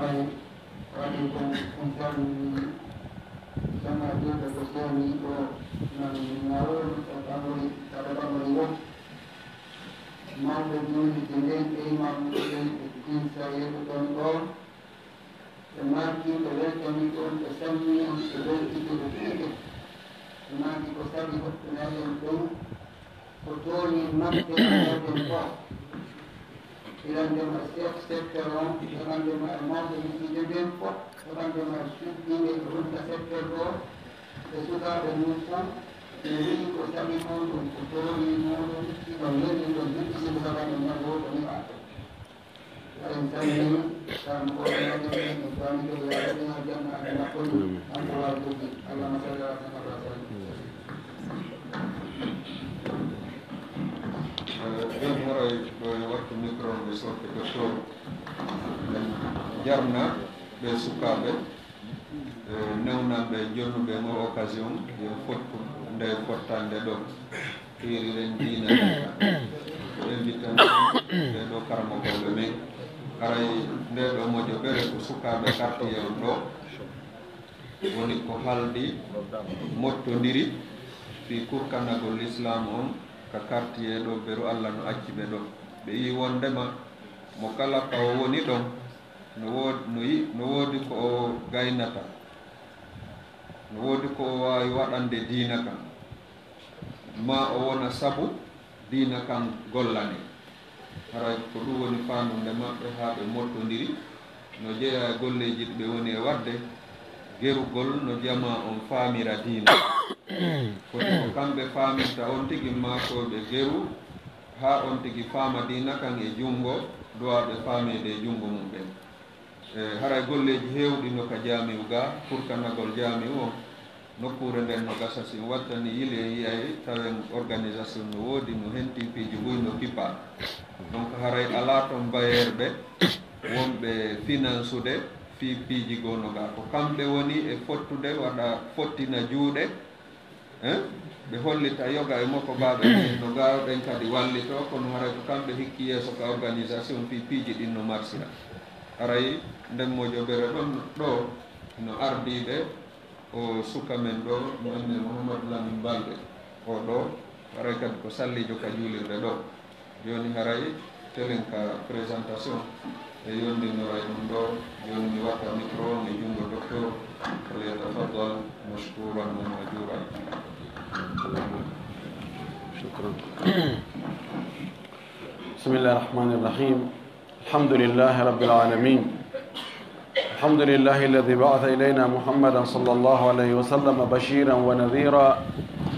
وعليكم sama juga kesini itu mengenal tentang beliau mau begini dengan imam mungkin saya bertonton semakin terlihat itu kesini yang seperti itu semakin besar itu penilaian itu betul ni mati ada tempat ilan jemaah setiap orang ilan jemaah mau begini tempat orang jemaah ini beruntas sektor sesudah bermuka jadi kami mau betul ni mau kita ini lebih sebesar dengan orang ini ada yang saya sampai yang kami keluar dengan jemaah pun antara itu Allah masalah ɗon haray ɗo wattu micro ɓe sorte docteur jarna ɓe sukaɓe newnaɓe jonnuɓe ngo occasion yo fottu nde fottande ɗo hiriren diina ko invitan ɓe ɗo karamogoɓe men haray nde ɗo moƴo ɓere ko sukaɓe quartier on ɗo woni ko haldi mottodiri fi kurkanagol l'islam on ka quartier ɗo beru Allah no acci ɓe ɗo ɓe yi wondema mo kala ka o woni ɗon no woodi ko o gaynata no woodi ko o wawi waɗande diina kan ma o wona sabu diina kan gollane haray ko ɗum woni fanunde maɓɓe ha ɓe mottodiri no jeeya e golleji ɗi ɓe woni e wadde gerugol no jama on faamira diina kono ko kamɓe faamirta on tigi maakoɓe geru ha on tigi faama diina kan e junngo duwaɓe faamede e junngo mum ɓen haray golleji heewɗi no ka jaamiw ga pour kanagol jaamiw on nokkure nden no gasa sin wattani yile yiyay tawen organisation no woodi no henti piiji ɓuy no kipa donc haray ala toon bayerɓe wonɓe finance ude fi piiji gono ga ko kamɓe woni e fottude waɗa fottina juuɗe ɓe hollita yoga e makko baɓe no gawɗen kadi wallito kono haray ko kamɓe hikki yeeso ka organisation fi piiji ɗin no marsira haray nden moƴoɓere ɗon ɗo no ardiɓe o suka men ɗo nonne Mouhammad Lamin Balde o ɗo haray kadi ko sallijo ka juulirde ɗo joni haray telen ka présentation e yondinoray ɗum ɗo joni mi watta micro e junngo docteur falyatafaddal mashkuran wa majuran. شكرا. بسم الله الرحمن الرحيم. الحمد لله رب العالمين. الحمد لله الذي بعث إلينا محمدا صلى الله عليه وسلم بشيرا ونذيرا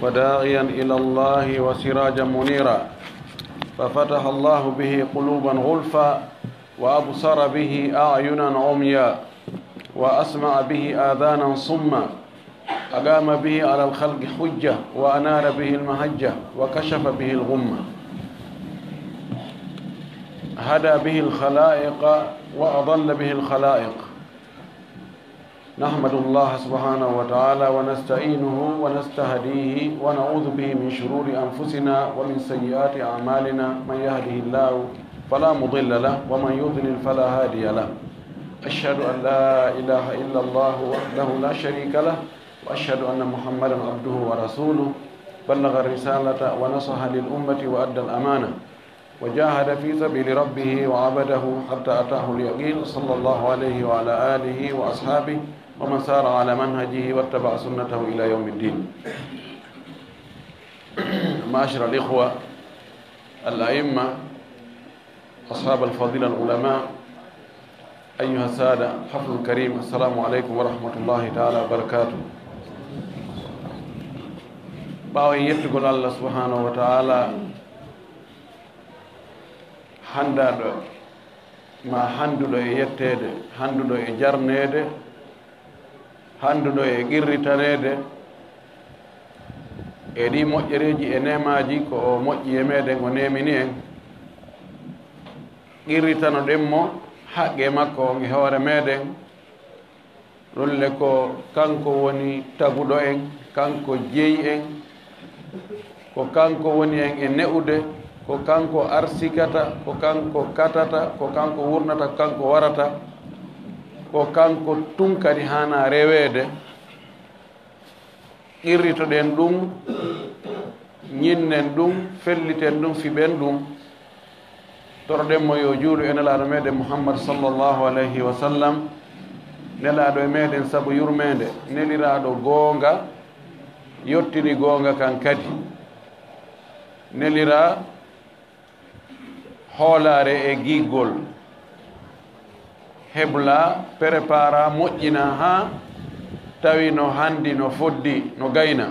وداعيا إلى الله وسراجا منيرا ففتح الله به قلوبا غلفا وأبصر به أعينا عميا وأسمع به آذانا صما أقام به على الخلق حجة وأنار به المهجة وكشف به الغمة هدى به الخلائق وأضل به الخلائق نحمد الله سبحانه وتعالى ونستعينه ونستهديه ونعوذ به من شرور أنفسنا ومن سيئات أعمالنا من يهده الله فلا مضل له ومن يضلل فلا هادي له أشهد أن لا إله إلا الله وحده لا شريك له وأشهد أن محمدا عبده ورسوله بلغ الرسالة ونصح للأمة وأدى الأمانة وجاهد في سبيل ربه وعبده حتى أتاه اليقين صلى الله عليه وعلى آله وأصحابه ومن سار على منهجه واتبع سنته إلى يوم الدين. معاشر الإخوة الأئمة أصحاب الفضيلة العلماء أيها السادة حفل الكريم السلام عليكم ورحمة الله تعالى وبركاته. ɓaawa yettugol Allah subhanahu wa ta'ala handaɗo ma handuɗo e yettede handuɗo e jarnede handuɗo e qirritanede e ɗi moƴƴereji e nemaji ko o moƴƴi e meɗen o nemini en qirritano ɗenmo haqqe makko on e hoore meɗen ɗulle ko kanko woni taguɗo en kanko jeeyi en ko kanko woni en e ne'ude ko kanko arsikata ko kanko katata ko kanko wurnata ko kanko warata ko kanko tun kadi hana rewede qirritoɗen ɗum ñinnen ɗum felliten ɗum fiɓen ɗum toroɗenmo yo juulu e nelaɗo meɗen Mouhammad sallllahu alayhi wa sallam nelaɗo e meɗen saabu yurmede neliraɗo goonga yottini goonga kan kadi nelira hoolare e giggol hebla prépara moƴƴina ha tawi no handi no foddi no gayna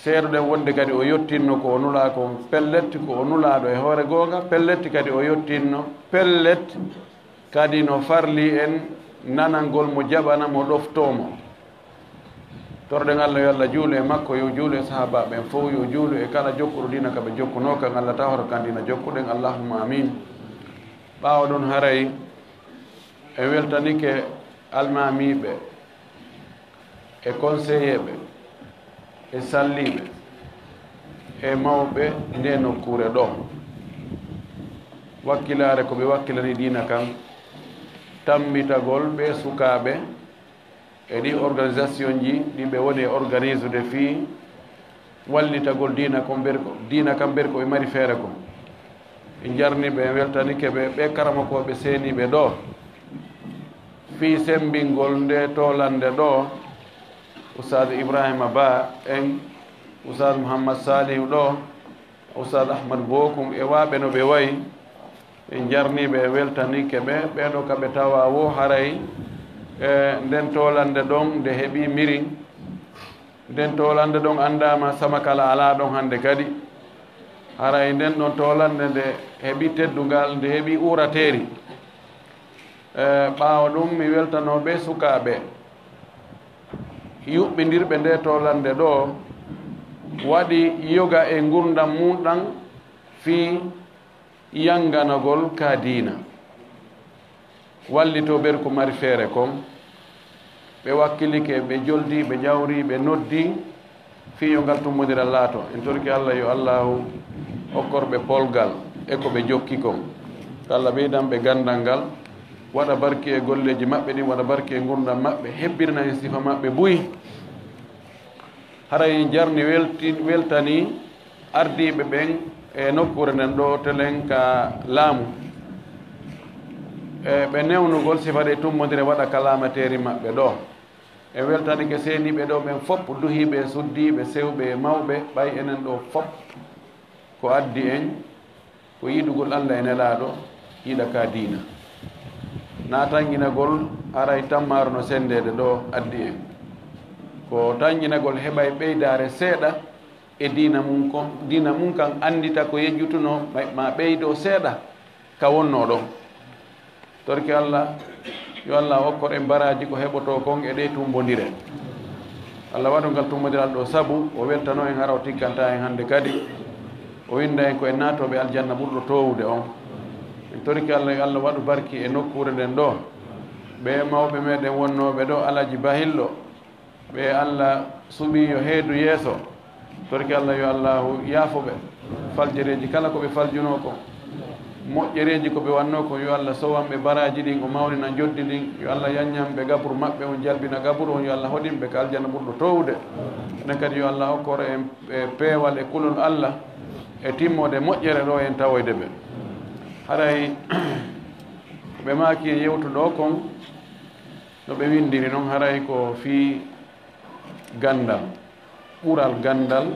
seeɗoɗen wonde kadi o yottinno ko o nula ko pelletti ko o nulaɗo e hoore goonga pelletti kadi o yottinno pellet kadi no farli en nanangol mo jaɓana mo ɗoftomo torɗen Allah yo Allah juulu e makko yo juulu e sahaba ɓen fof yo juulu e kala jokkuɗo dina ka ɓe jokkuno kan Allah tawata kan dina jokkuɗen allahumma amin ɓaawa ɗon haray e weltanike almamiɓe e conseiller ɓe e salliɓe e mawɓe nde nokkure ɗo wakkilare ko ɓe wakkilani dina kan tammitagol ɓe sukaɓe e ɗi organisation ji ɗi ɓe woni organise de fi wallitagol dina ko dina kam ber ko ɓe mari feere ko e jarni ɓe weltanike ɓe karamakoɓe seeniɓe ɗo fi sembingol nde tolande ɗo Oustad Ibrahima Ba en Oustad Mouhammad Salihu ɗo Oustad Ahmad Bokum e waɓe no ɓe wayi e jarniɓe e weltanike ɓe ɓeɗo kaɓe tawa wo haray nden tolande ɗon nde heeɓi mirin nden tolande ɗon andama samakala ala ɗon hande kadi haray nden ɗon tolande nde heeɓi teddungal nde heeɓi urateri ɓaawa ɗum mi weltanoɓe sukaɓe yuɓɓidirɓe nde tolande ɗo waɗi yoga e gurdam muɗan fi yanganagol ka diina wallito ɓer ko mari feere kon ɓe wakkilike ɓe joldi ɓe ƴawri ɓe noddi fi yo ngal tummodira laato en torki Allah yo allahu hokkorɓe polgal e ko ɓe jokki kon Allah ɓeydanɓe gandal ngal waɗa barki e golleji maɓɓe ɗin waɗa barki e gurdam maɓɓe hebbirna en sifa maɓɓe buyi haray jarni weltani ardiɓe ɓen e nokkure nden ɗo telen ka laamu e ɓe newnugol sifa ɗe tummodire waɗa kalamateri maɓɓe ɗo e weltanike seeniɓe ɗo ɓen fopp duhiɓe suddiɓe sewɓe e mawɓe ɓay enen ɗo fopp ko addi en ko yiɗugol Allah e nelaɗo yiɗa ka diina na tanginagol haray tammaro no sendede ɗo addi en ko tanginagol heɓa e ɓeydare seeɗa e diina mum kan andita ko yejjutuno ma ɓeydo seeɗa ka wonno ɗon torki Allah yo Allah hokkor en baraji ko heɓoto kon e ɗe tumbodire Allah waɗu ngal tumbodiral ɗo sabu o weltano en hara o tikkanta en hande kadi o winda en ko en natoɓe aljanna ɓurɗo towude on en torki Allah yo Allah waɗu barki e nokkure nden ɗo ɓe mawɓe meɗen wonnoɓe ɗo alaji bahillo ɓe Allah suɓi yo heedu yeeso torki Allah yo Allahu yaafoɓe faljereji kala ko ɓe faljuno ko moƴƴereji ko ɓe wanno ko yo Allah sowanɓe baraji ɗin o mawnina joddi ɗin yo Allah yaññamɓe gaburu maɓɓe on jalbina gaburu on yo Allah hoɗinɓe ko aljanna ɓurɗo towde enen kadi yo Allah hokkoro en peewal e kulol Allah e timmode moƴƴere ɗo en tawoyde ɓe haray ɓe maaki e yewtuɗo kon no ɓe windiri noon haray ko fii gandal ɓural gandal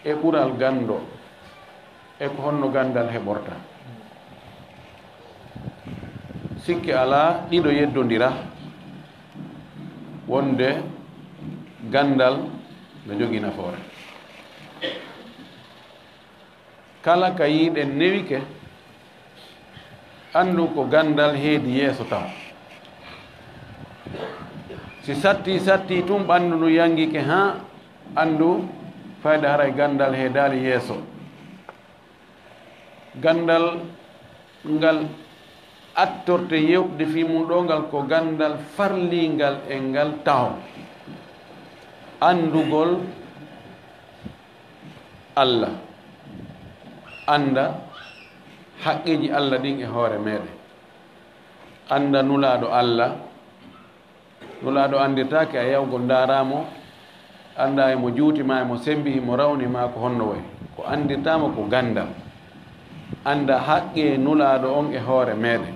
e ɓural gando e ko honno gandal heɓorta sikki ala ɗiɗo yeddodira wonde gandal no jogii nafoore kala ka yiiɗen newike anndu ko gandal heedi yeeso taw si satti tum ɓanndu ndu yangike ha anndu fayda haray gandal heedaali yeeso gandal ngal attorte yewtude fi mum ɗo ngal ko gandal farlingal e ngal taw andugol Allah anda haqqeji Allah ɗin e hoore meɗen anda nulaɗo Allah nulaɗo andirtake a yawgol daramo anda emo juutima emo sembihi mo rawnima ko honno way ko andirtama ko gandal anda haqqe nulaɗo on e hoore meɗen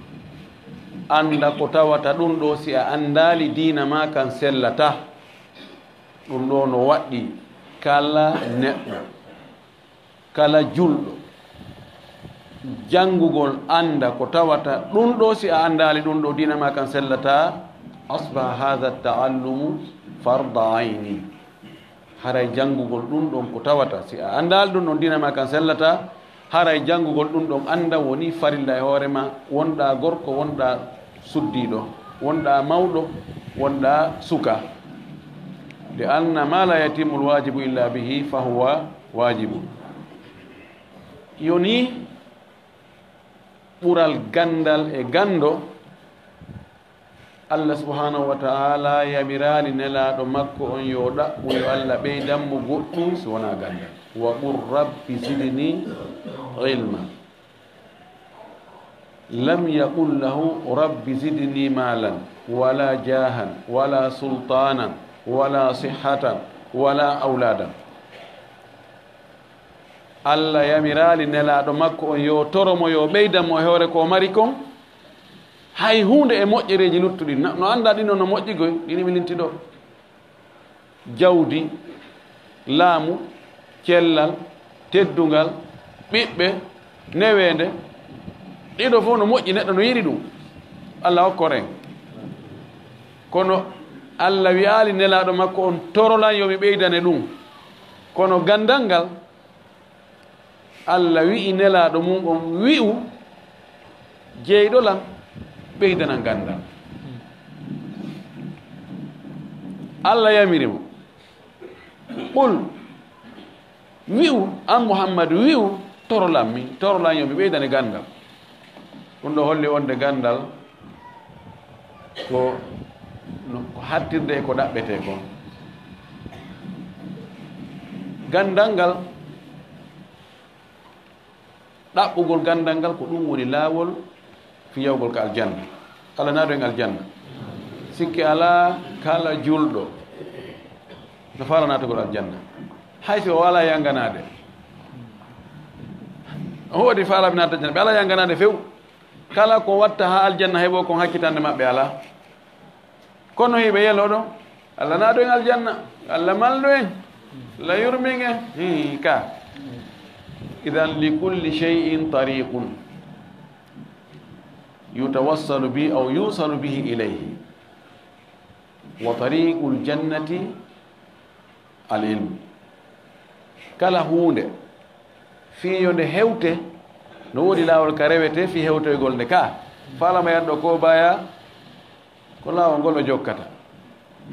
anda ko tawata ɗum ɗo si a andali dina ma kan sellata ɗum ɗo no waɗɗi kala neɗɗo kala julɗo jangugol anda ko tawata ɗum ɗo si a andali ɗum ɗo dina ma kan sellata asbaha hadha taallumu farda ayni haray jangugol ɗum ɗon ko tawata si a andali ɗum ɗon dina ma kan sellata haray jangugol ɗum ɗon anda woni farilla e hoorema wonɗa gorko wonɗa suddiɗo wonɗa mawɗo wonɗa suka de anna ma la yatimu lwajibu illa bihi fa huwa wajibu yoni ɓural gandal e gando Allah subhanahu wa ta'ala yamirali nelaɗo makko on yo ɗaɓɓu yo Allah ɓeydanmo goɗɗum so wona gandal wa qur rabbi zidni ilma lam yaqul lahu rabbi zidni malan wala jahan wala sultanan wala sihhatan wala auladan Allah yamirali nelaɗo makko on yo toromo yo ɓeydanmo e hoore ko mari kon hay hunde e moƴƴereji luttuɗi no anda ɗino no moƴƴigoy ɗini mi linti ɗo jawdi laamu cellal teddungal ɓiɓɓe newende ɗiɗo fof no moƴƴi neɗɗo no yiɗi ɗum Allah hokkoren kono Allah wi'ali nelaɗo makko on torolan yomi ɓeydane ɗum kono gandal ngal Allah wi'i nelaɗo mum on wi'u jeyɗolan ɓeydana gandal Allah yamirimo qul wi'u an Mouhammad wi'u torolanmi torolan yomi ɓeydane gandal ɗum ɗo holli wonde gandal ko hattirde e ko ɗaɓɓete kon gandal ngal ɗaɓɓugol gandal ngal ko ɗum woni laawol fiyawgol ko aljanna kala naado en aljanna sikki ala kala julɗo no faala natugol aljanna hay so o wala yanganade o waɗi faalaɓe naata aljanna ɓe ala yanganade few kala ko watta ha aljanna heɓo kon hakkitande maɓɓe ala kono hiɓe yelo ɗo Allah naado en aljanna Allah mallu en la yurmin en ka idan li kulli shay'in tariqun yutawassalu bi aw yusalu bihi ilayhi wa tariqul jannati al ilm kala hunde fiyonde hewte no wodi laawol ka rewete fi hewtoygol nde ka falama yanɗo ko baya ko laawol ngol o jokkata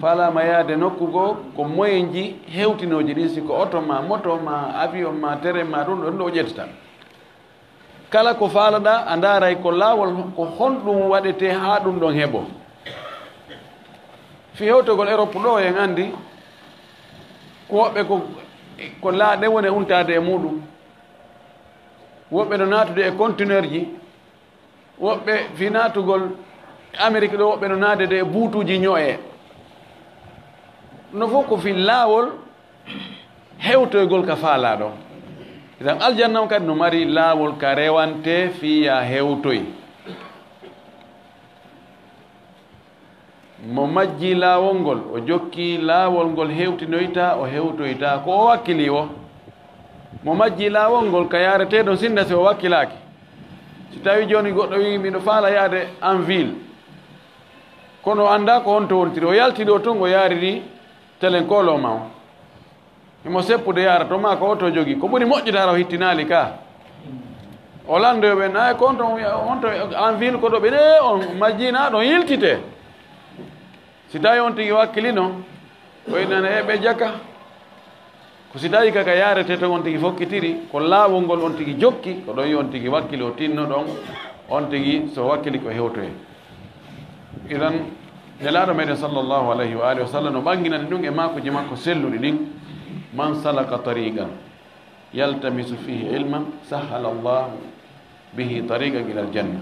falama yaade nokkugo ko moyenji hewtinoji ɗi si ko oto ma moto ma avion ma tere ma ɗum ɗon ɗo o ƴettata kala ko faalaɗa a ndaray ko laawol ko honɗum waɗete ha ɗum ɗon heɓo fi hewtogol Europe ɗo en andi ko woɓɓe ko laaɗe woni untade e muɗum woɓɓe no natude e conteneur ji woɓɓe fi natugol Amérique ɗo woɓɓe no naadede e buutuji ño'e no fof ko fi laawol hewtoygol ka faalaɗo itan aljanna on kadi no mari laawol ka rewante fiya hewtoy mo majji laawol ngol o jokki laawol ngol hewtinoyta o hewtoyta ko o wakkili o mo majji laawol ngol ka yareteɗo sinda si o wakkilaki si tawi joni goɗɗo wi miɗo faala yaade en ville kono o anda ko honto wontiri o yaltiɗo ton o yariri telenkolo ma o imo seppude yara to ma ko oto jogi ko ɓuri moƴƴitara o hittinali ka o landoyoɓe nayi ko onto en ville ko ɗo ɓe ɗe on majjina ɗon yiltite si tawi on tigi wakkilino o inane ɓe jakka ko si tawi kaka yarete to on tigi fokkitiri ko laawol ngol on tigi jokki ko ɗon yi on tigi wakkili o tinno ɗon on tigi so wakkili ko hewtoye idan nelaɗo meɗen sallllahu alayhi wa alihi wa sallam no ɓanginani ɗum e makoji makko selluɗi ɗin man salaka tariqan yaltamisu fihi ilman sahala llahu bihi tariqan ila aljanna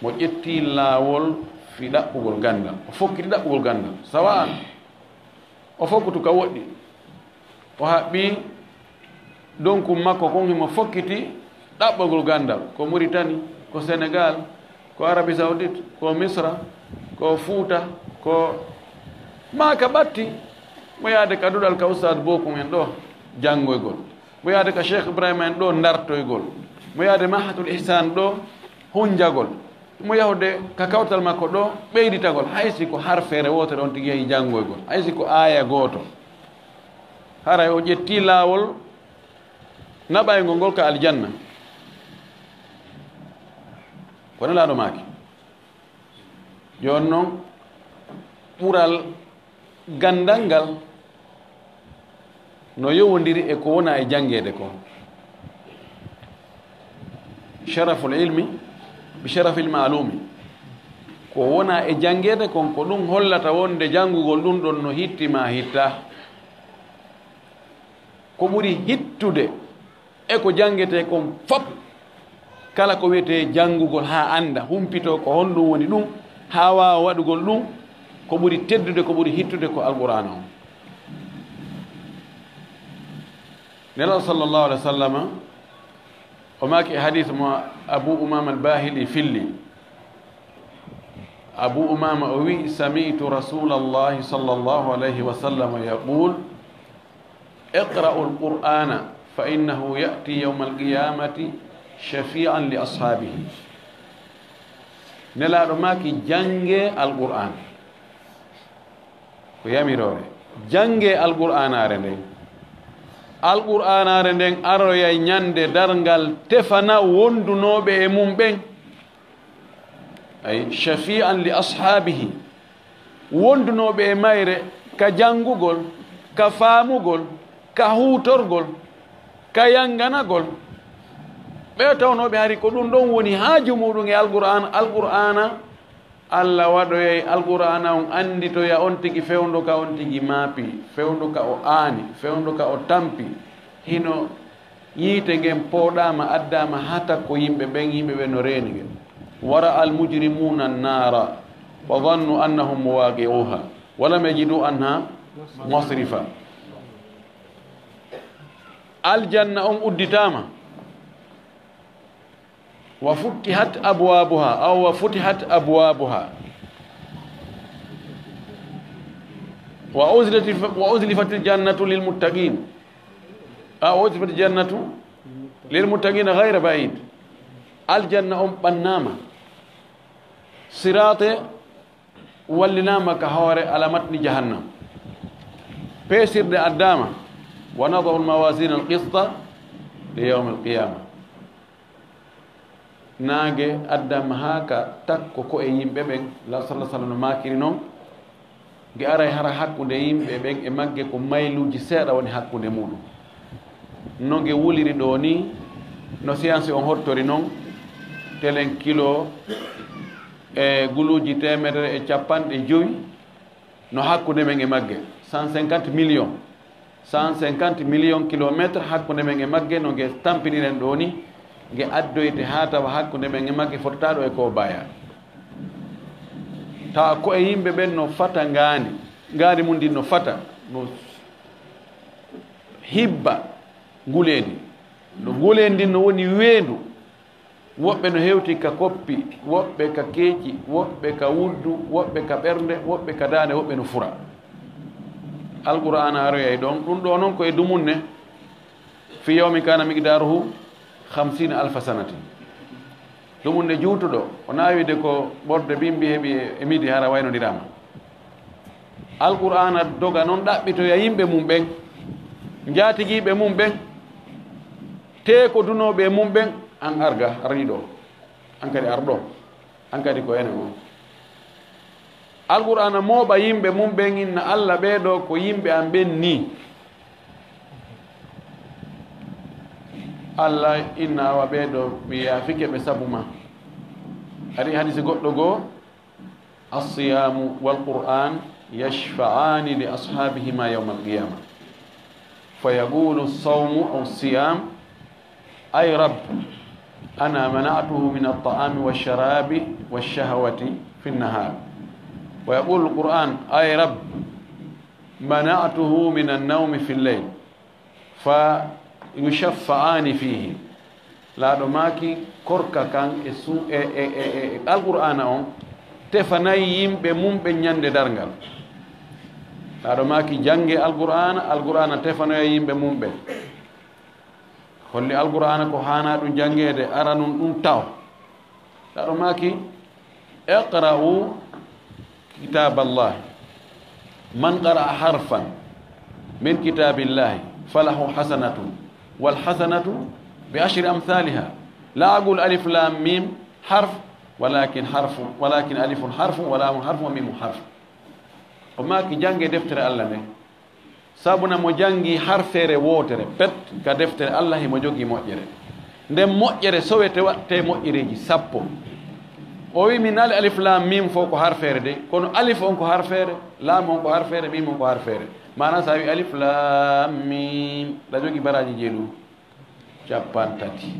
mo ƴetti laawol fi ɗaɓɓugol gandal o fokkiti ɗaɓɓugol gandal sawa o fokkutu ka woɗɗi o haɓɓi donc makko kon himo fokkiti ɗaɓɓugol gandal ko Mauritanie ko Sénégal ko Arabie Saoudite ko Misra ko Fouta ko maka ɓatti mo yaade ka duɗal ka oustad bokum en ɗo janngoygol mo yaade ka Cheikh Ibrahima en ɗo dartoygol mo yaade mahatul ihsan ɗo hunjagol mo yahude ka kawtal makko ɗo ɓeyditagol haysi ko harfere wotere on tigi yehi janngoygol haysi ko aya gooto haray o ƴetti laawol naɓaygol ngol ka aljanna ko nelaɗo maaki joni noon ɓural gandal ngal no yowodiri e ko wona e janngede ko sharaful ilmi bi sharafil maalumi ko wona e janngede kon ko ɗum hollata wonde janngugol ɗum ɗon no hittima hitta ko ɓuri hittude e ko janngete kon fop kala ko wiyete janngugol ha anda humpito ko honɗum woni ɗum ha wawa waɗugol ɗum ko ɓuri teddude ko ɓuri hittude ko alqur'ana o nelaɗo sallllahu alih wa sallam o maki e hadith mo abou umama albahili filli abou umama o wi sami'tu rasulallahi sallllahu alayhi wa sallam yaqul iqra'u alqur'ana fa innahu ya'ti yawma alqiyamati shafi'an li ashabihi nelaɗo maki jange alqur'an ko yamirore jange alqur'anare nden alqur'anare nden aroyay ñande darngal tefana wondunoɓe e mum ɓen ay shafi'an li ashabihi wondunoɓe e mayre ka jangugol ka faamugol ka hutorgol ka yanganagol ɓe tawnoɓe hari ko ɗum ɗon woni haaju muɗum e alqur'ana Allah waɗoyay alqur'ana on anditoya on tigi fewndo ka on tigi maapi fewndo ka o aani fewndo ka o tampi hino yiite ngen pooɗama addama hata ko yimɓe ɓen no reeni ngen wara almujrimuna annara wa dhannu annahum muwaqi'uha walam yajidu anha masrifa aljanna on udditama wa futtihat abwabuha aw wa futihat abwabuha wa uzlifat aljannatu lilmuttaqin aw uzlifat aljannatu lilmuttaqin ghayra ba'id aljanna on ɓannama sirate wallinama ka hoore ala matni jahannam peesirde addama wa nadahu almawasina alqista li yawm alqiyama naage addama haa ka takko ko e yimɓe ɓen la sallah sallam no makiri noon ge aray hara hakkunde yimɓe ɓen e magge ko mayluji seeɗa woni hakkunde muɗum no ge wuliri ɗo ni no science on hortori noon telen kilo e guluji temedere e capanɗe joyi no hakkunde men e magge 150 million kilométre hakkunde men e magge no ge tampiniren ɗo ni ge addoyte ha tawa hakkunde men e magge fototaɗo e ko baya tawa ko e yimɓe ɓen no fata ngaandi mum ndi no fata no hibba nguleedi no nguleedi ndi no woni weendu woɓɓe no hewti ka koppi woɓɓe ka keeci woɓɓe ka wuddu woɓɓe ka ɓernde woɓɓe ka daande woɓɓe no fura alqur'ana aroyay ɗon ɗum ɗo noon koye dumunne fi yawmi kana miqdaruhu 50 alfa sanati dumunne juutuɗo o naawide ko ɓorde bimbi heeɓi e midi hara waynodirama alqur'ana doga noon ɗaɓɓitoya yimɓe mum ɓen jaatigiɓe mum ɓen te ko dunoɓe mum ɓen an arga arniɗo an kadi arɗo an kadi ko ene on alqur'ana mooɓa yimɓe mum ɓen inna allah ɓeeɗo ko yimɓe an ɓen ni allah inna awa ɓeeɗo mi yaafike ɓe sabu ma ari hadise goɗɗo goo alsiyamu walqur'an yashfa'ani li ashabihima yawma alqiyama fa yaqulu lsawmu aw siyam ay rab أنا منعته من الطعام والشراب والشهوة في النهار. ويقول القرآن أي رب منعته من النوم في الليل فيشفعان فيه. لا دماكي كوركا كان القرآن أون تفنايم بمم بنيان درنغال. لا دماكي جنگي القرآن تفنايم بمم بن holli alqur'ana ko hana ɗum jangede ara nun ɗum taw ɗaɗo maki iqra'u kitaballahi man qara'a harfan min kitabillahi falahu hasanatun wal hasanatu bi ashri amthaliha la aqul alif lam mim harf walakin alifun harfun wa lamun harfun wa mimun harf. o maki jange deftere Allah ne sabuna mo jangi harfere wotere pet ka deftere Allah mo jogi moƴƴere nden moƴƴere sowete watte moƴƴereji sappo. o wi min ali alif lam mim fo ko harfere de kono alif on ko harfere lam on ko harfere mim on ko harfere. mana sa wi alif lam mim la jogi baraji jeelu capantati.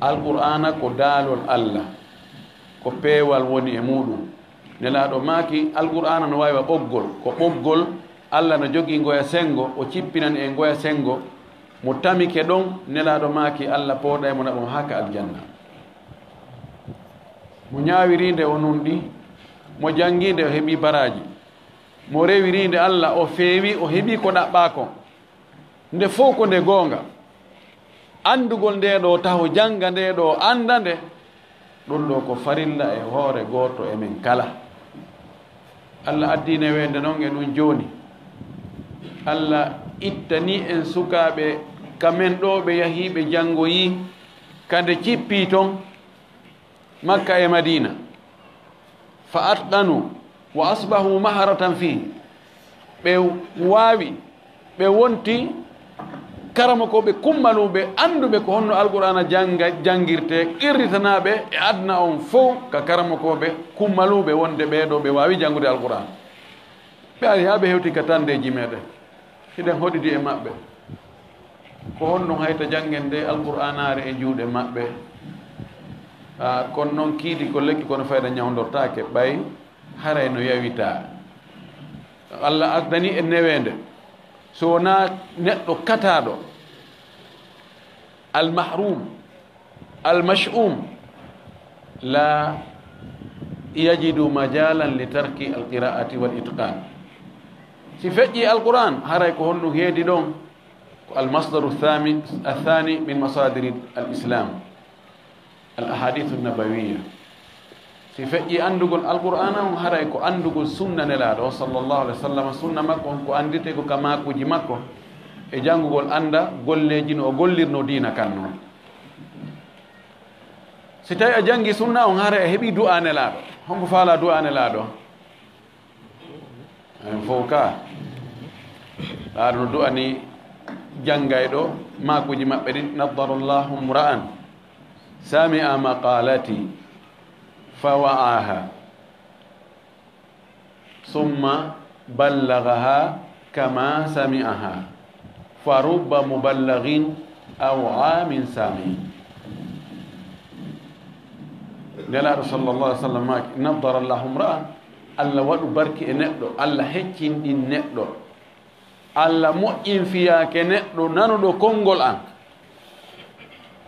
alqur'ana ko daalol Allah ko peewal woni e muɗum. nelaɗo maaki alqur'ana no wawi ɓoggol ko ɓoggol Allah no jogii ngoya sengo o cippinan e ngoya sengo mo tamike ɗon nelaɗo maaki Allah pooɗa e mo naɓo haka aljanna. mo ñawirinde o nunɗi mo janginde o heeɓi baraji mo rewirinde Allah o feewi o heeɓi ko ɗaɓɓa kon nde fof ko nde goonga. andugol nde ɗo taho janga nde ɗo anda nde ɗum ɗo ko farilla e hoore goto e men kala. Allah addine wende noon e ɗum joni Allah ittani en sukaɓe kamen ɗo ɓe yahiɓe jangoyi kande cippi ton Makka e Madina fa atqanu wa asbahu maharatan fi ɓe wawi ɓe wonti karama ko ɓe kummaluɓe anduɓe ko honno alqur'ana jangirte qirritanaɓe e adna on fof ka karama koɓe kummaluɓe wonde ɓeɗo ɓe wawi jangude alqur'ana. ɓe ari ha ɓe hewti ka tandeji meɗen hiɗen hoɗidi e maɓɓe ko honno hayta jangen nde alqur'anare e juuɗe maɓɓe. kono noon kiidi ko lekki kono fayda ñawdortake ɓay haray no yawita. Allah addani e newende so wona neɗɗo kataɗo almahrum almash'um la yajidu majalan li tarki alqira'ati wal itqan. si feƴƴi alquran haray ko honɗum heedi ɗon ko almasdaru athani min masadiri alislam al ahadithu nabawiya. si feƴƴi andugol alqur'ana on haray ko andugol sunna nelaɗo sallllahu alih wa sallam. sunna makko on ko andite ko ka makuji makko e jangugol anda golleji no o gollirno dina kan noon. si tawi a jangi sunna on haray a heeɓi du'a nelaɗo honko faala du'a nelaɗo en fof ka laaɗo no du'a ni jangayɗo makuji maɓɓe ɗin naddaru llahu mra'an sami'a maqalati فوعاها ثم بلغها كما سمعها فرب مبلغ أو عام سامع. نلا رسول الله صلى الله عليه وسلم نظر الله امرأ الله وɗu barki e neɗɗo Allah heccinɗi neɗɗo Allah moƴƴin fiyake neɗɗo nanuɗo konngol an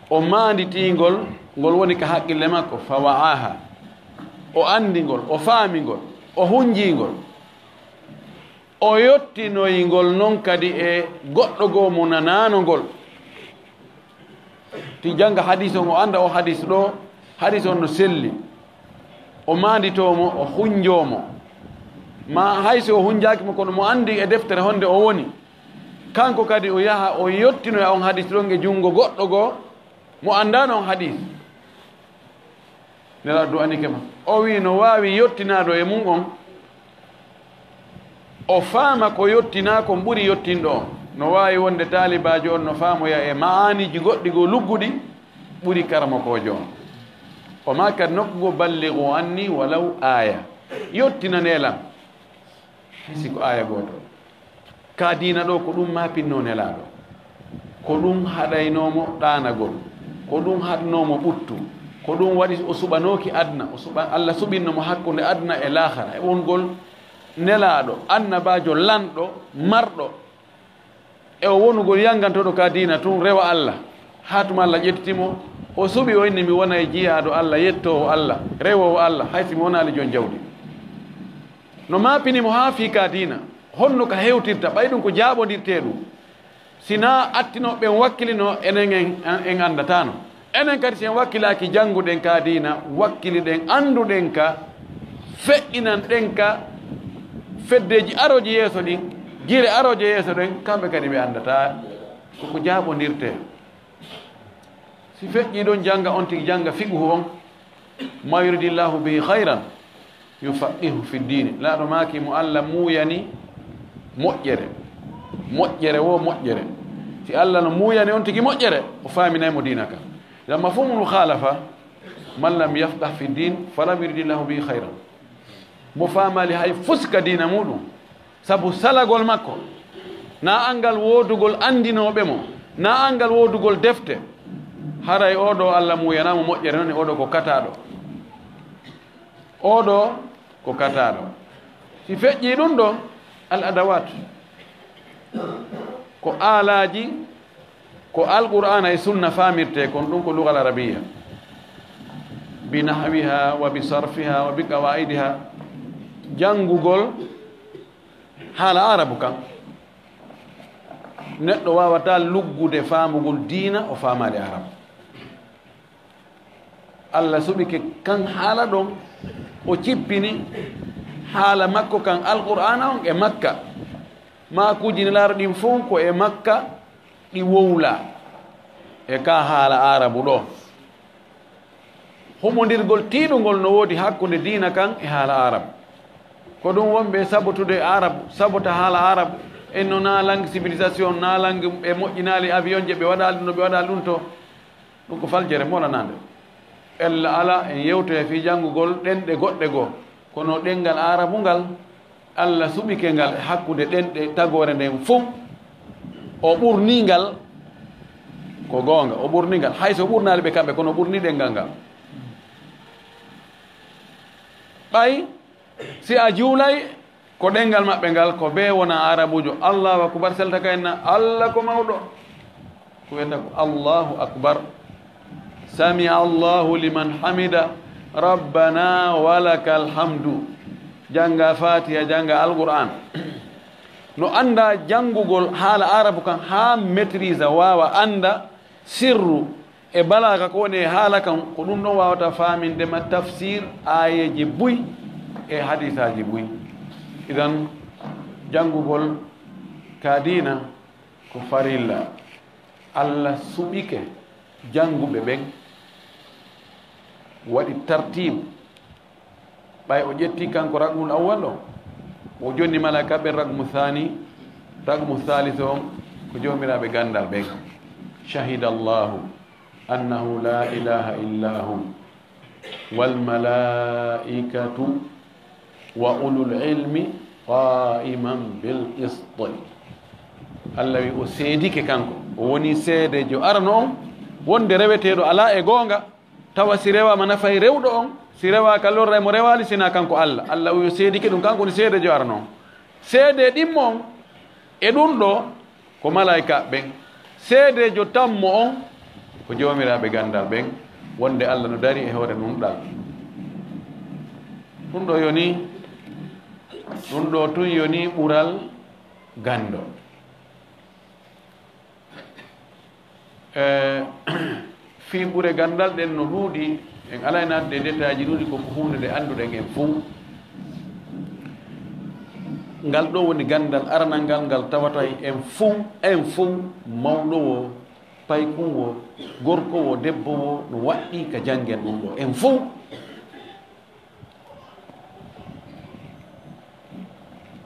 o manditingol ngol woni ka haqqille makko fa wa'aha o andingol o faamingol o hunjingol o yottinoyingol noon kadi e goɗɗo goo mo nananogol. ti janga hadis on o anda o hadis ɗo hadis on no selli o manditomo o hunjomo ma hayso o hunjakimo kono mo andi e deftere honde o woni kanko kadi o yaha o yottinoya on hadis ɗon e jungo goɗɗo goo mo andano on hadis. nela du'anike ma o wi no wawi yottinado e mum on o faama ko yottina ko ɓuri yottinɗo on. no wawi wonde talibajo on no faamoya e maaniji goɗɗi go lugguɗi ɓuri karamakojo on. o ma kadi nokkugo balligu anni walaw aya yottina nelam hisi ko aya goto ka dina ɗo ko ɗum ma pinno nelaɗo ko ɗum haɗaynomo ɗanagol ko ɗum haɗnomo ɓuttu ko ɗum waɗi o suɓanoki adna Allah suɓinnomo hakkude adna e lahara e wongol nelaɗo annabajo lanɗo marɗo e o wonugol yangantoɗo ka dina tun rewa Allah hatuma Allah ƴettitimo o suɓi o inni mi wona e jiyaɗo Allah yettowo Allah rewowo Allah hay simi wonali jon jawdi no mapinimo ha fi ka dina honno ka hewtirta ɓay ɗum ko jaɓodirte ɗum sina attino ɓen wakkilino enen en andatano enen kadi sen wakkilaki jannguɗen ka dina wakkili ɗen anduɗen ka feƴƴinan ɗen ka feddeji aroji yeeso ɗin gire aroje yeeso ɗen kamɓe kadi ɓe andata koko jaɓodirte si feƴƴi ɗon janga on tigi janga fiqhu on ma yuridillahu bihi hayran yufaqihu fi ddini laaɗo maki mo Allah muyani moƴƴere moƴƴere wo moƴƴere si Allah no muyani on tigi moƴƴere o faminaymo dina ka lam mafhumul mukhalafa man lam yafqah fi ddin falam yuridillahu bihi hayran mo famali hay fuska dina muɗum sabu salagol makko na angal wodugol andinoɓe mo na angal wodugol defte haray oɗo Allah muyanamo moƴƴere noon e oɗo ko kataɗo oɗo ko kataɗo si feƴƴi ɗum ɗo al adawat ko alaji ko alqur'ana e sunna famirte kon ɗum ko lugal arabiya bi nahwiha wa bi sarfiha wa bi qawaidiha jangugol haala arabu kan neɗɗo wawata luggude famugol diina o famade arabu Allah suɓike kan haala ɗon o cippini haala makko kan alqur'ana on e makka ma kujini laara ɗin fof ko e makka ɗi wowla e ka haala arabu ɗo homodirgol tiiɗugol no woodi hakkude diina kan e haala arabu ko ɗum wonɓe sabotude arabu sabota haala arabu en no nalangue civilisation nalangue e moƴƴinali avion je ɓe waɗali no ɓe waɗali ɗum to ɗum ko faljere molanade ella ala en yewtoye fi janngugol ɗenɗe goɗɗe goo kono ɗengal arabu ngal Allah suɓike ngal e hakkude ɗenɗe tagore nden fof o ɓurni ngal ko goonga o ɓurni ngal hayso ɓurnali ɓe kamɓe kono o ɓurni ɗengal ngal ɓay si a juulay ko ɗengal maɓɓe ngal ko ɓe wona arabujo allahu akbar selta kayna Allah ko mawɗo ko wiyata ko Allahu akbar sami Allahu liman hamida rabbana walakal hamdu janga fatiha janga alquran no anda jangugol haala arabu kan ha maîtrise wawa anda sirru e balaga ko woni haala kan ko ɗum ɗon wawata famindema tafsir ayeji buy e hadisaji buy idan jangugol ka dina ko farilla Allah suɓike janguɓe ɓen waɗi tartib ɓay o ƴetti kanko ragmul awwal o jonni malaka ɓen ragmu thani ragmu thalith on ko jomiraɓe gandal ɓen shahida allahu annahu la ilaha illa hu wal malaikatu wa ulul ilmi qa'iman bil qist Allah wi o seedike kanko o woni seedejo arano on wonde reweteɗo ala e goonga tawa si rewama nafay rewɗo on si rewa ka lorra mo rewali sina kanko Allah wi o seedike ɗum kanko woni seedejo arano on seede ɗimmo on e ɗum ɗo ko malaika ɓen seedejo tammo on ko jomiraɓe gandal ɓen wonde Allah no dari e hoore nunɗal ɗum ɗo yoni ɗum ɗo tun yoni ɓural gando fi ɓure gandal ɗen no ɗuuɗi en ala e nadde détail ji ɗuuɗi koko hunde nde annduɗen en fuu ngal ɗo woni gandal aranal ngal ngal tawata en fuu mawɗo wo paykun wo gorko wo debbo wo no waɗɗi ka janguen ɗum ɗo en fuu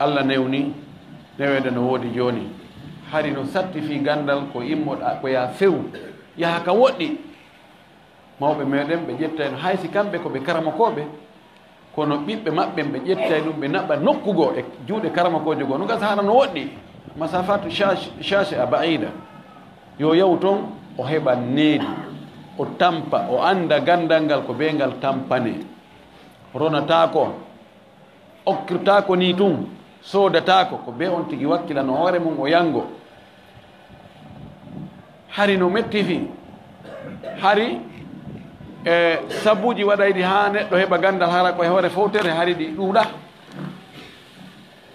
Allah newni newede no woodi joni hari no sattifi gandal ko immoɗa ko ya few yaha ka woɗɗi mawɓe meɗen ɓe ƴetta en haysi kamɓe koɓe karamakoɓe kono ɓiɓɓe maɓɓe ɓe ƴetta ɗum ɓe naɓɓa nokkugo e juuɗe karamakojo goo no gasa hara no woɗɗi masafatu chache a baida yo yaw toon o heɓa needi o tampa o anda gandal ngal ko ɓe ngal tampane ronatako okkirtako ni tun sodatako ko ɓe on tigi wakkilano hoore mum o yango hari no metti fi hari sabuji waɗayɗi ha neɗɗo heɓa gandal hara koye hoore fowtere hari ɗi ɗuuɗa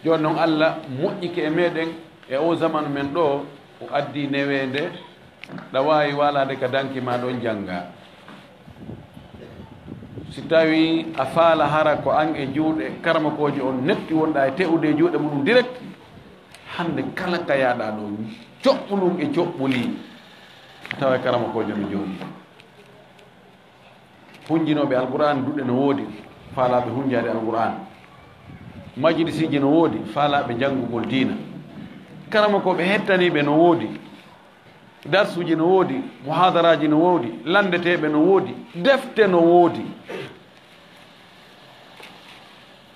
joni noon Allah moƴƴike e meɗen e o zamanu men ɗo o addi newede ɗa wawi walade ka danki ma ɗon jangga si tawi a faala hara ko an e juuɗe karamakoji on netti wonɗa e te'ude e juuɗe muɗum direct hande kala ka yaɗa ɗo coɓɓulum e coɓɓuli tawa karamakoji no jooɗi hunjinoɓe alqur'an duɗe no woodi faalaɓe hunjade alqur'an majlisiji no woodi faalaɓe janngugol diina karamakoɓe hettaniɓe no woodi darsuji no woodi muhadaraji no woodi landeteɓe no woodi defte no woodi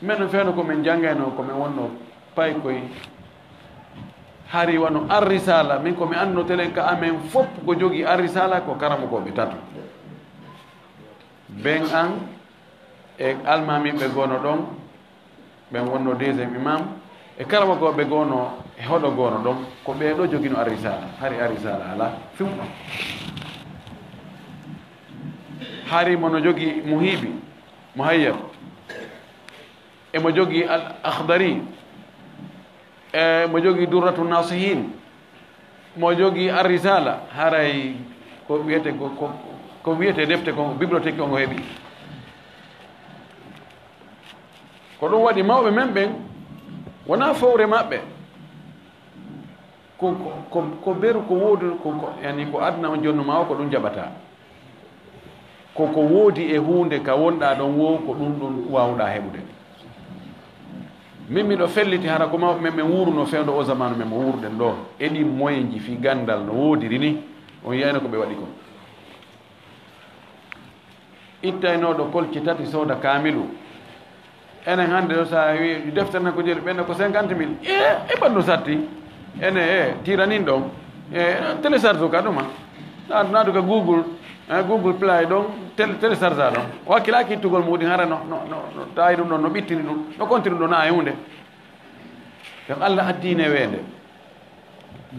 minen feewno komin janngayno komin wonno pay koye hari wano arrisala min komi anno telen ka amen fof ko jogii arrisala ko karamakoɓe tato ben an e almamiɓe gono ɗon ɓen wonno deuxiéme imam e karamakoɓe gono e hoɗo gono ɗon ko ɓeeɗo jogino arrisala hari arrisala ala fiw hari mono jogii muhibi muhayyab emo jogii al akhdari e mo jogii durratu nasihin mo jogii arrisala haray ko wiyete ko wiyete defte ko bibliothèque ongo heeɓi ko ɗum waɗi mawɓe men ɓen wona fowre maɓɓe ko beru ko woodi yani ko adna on jonnuma o ko ɗum jaɓata koko woodi e hunde ka wonɗa ɗon wo ko ɗum ɗum wawɗa heɓude min miɗo felliti hara ko mawɓe men ɓe wuruno fewdo o zamanu men mo wurɗen ɗo eɗi moyen ji fi gandal no woodiri ni on yiyayno ko ɓe waɗi ko ittaynoɗo kolci tati sooda kamilu enen hannde ɗo sa wi deftere ko jeeli ɓenne ko 50 000 e ɓanndu satti ene tiranin ɗon télécharge ka ɗuma naatu ka google play ɗon télécharge a ɗon o hakkilaki ittugol muɗum hara no tawi ɗum ɗon no ɓittini ɗum no continue ɗo na e hunde donc Allah addine weende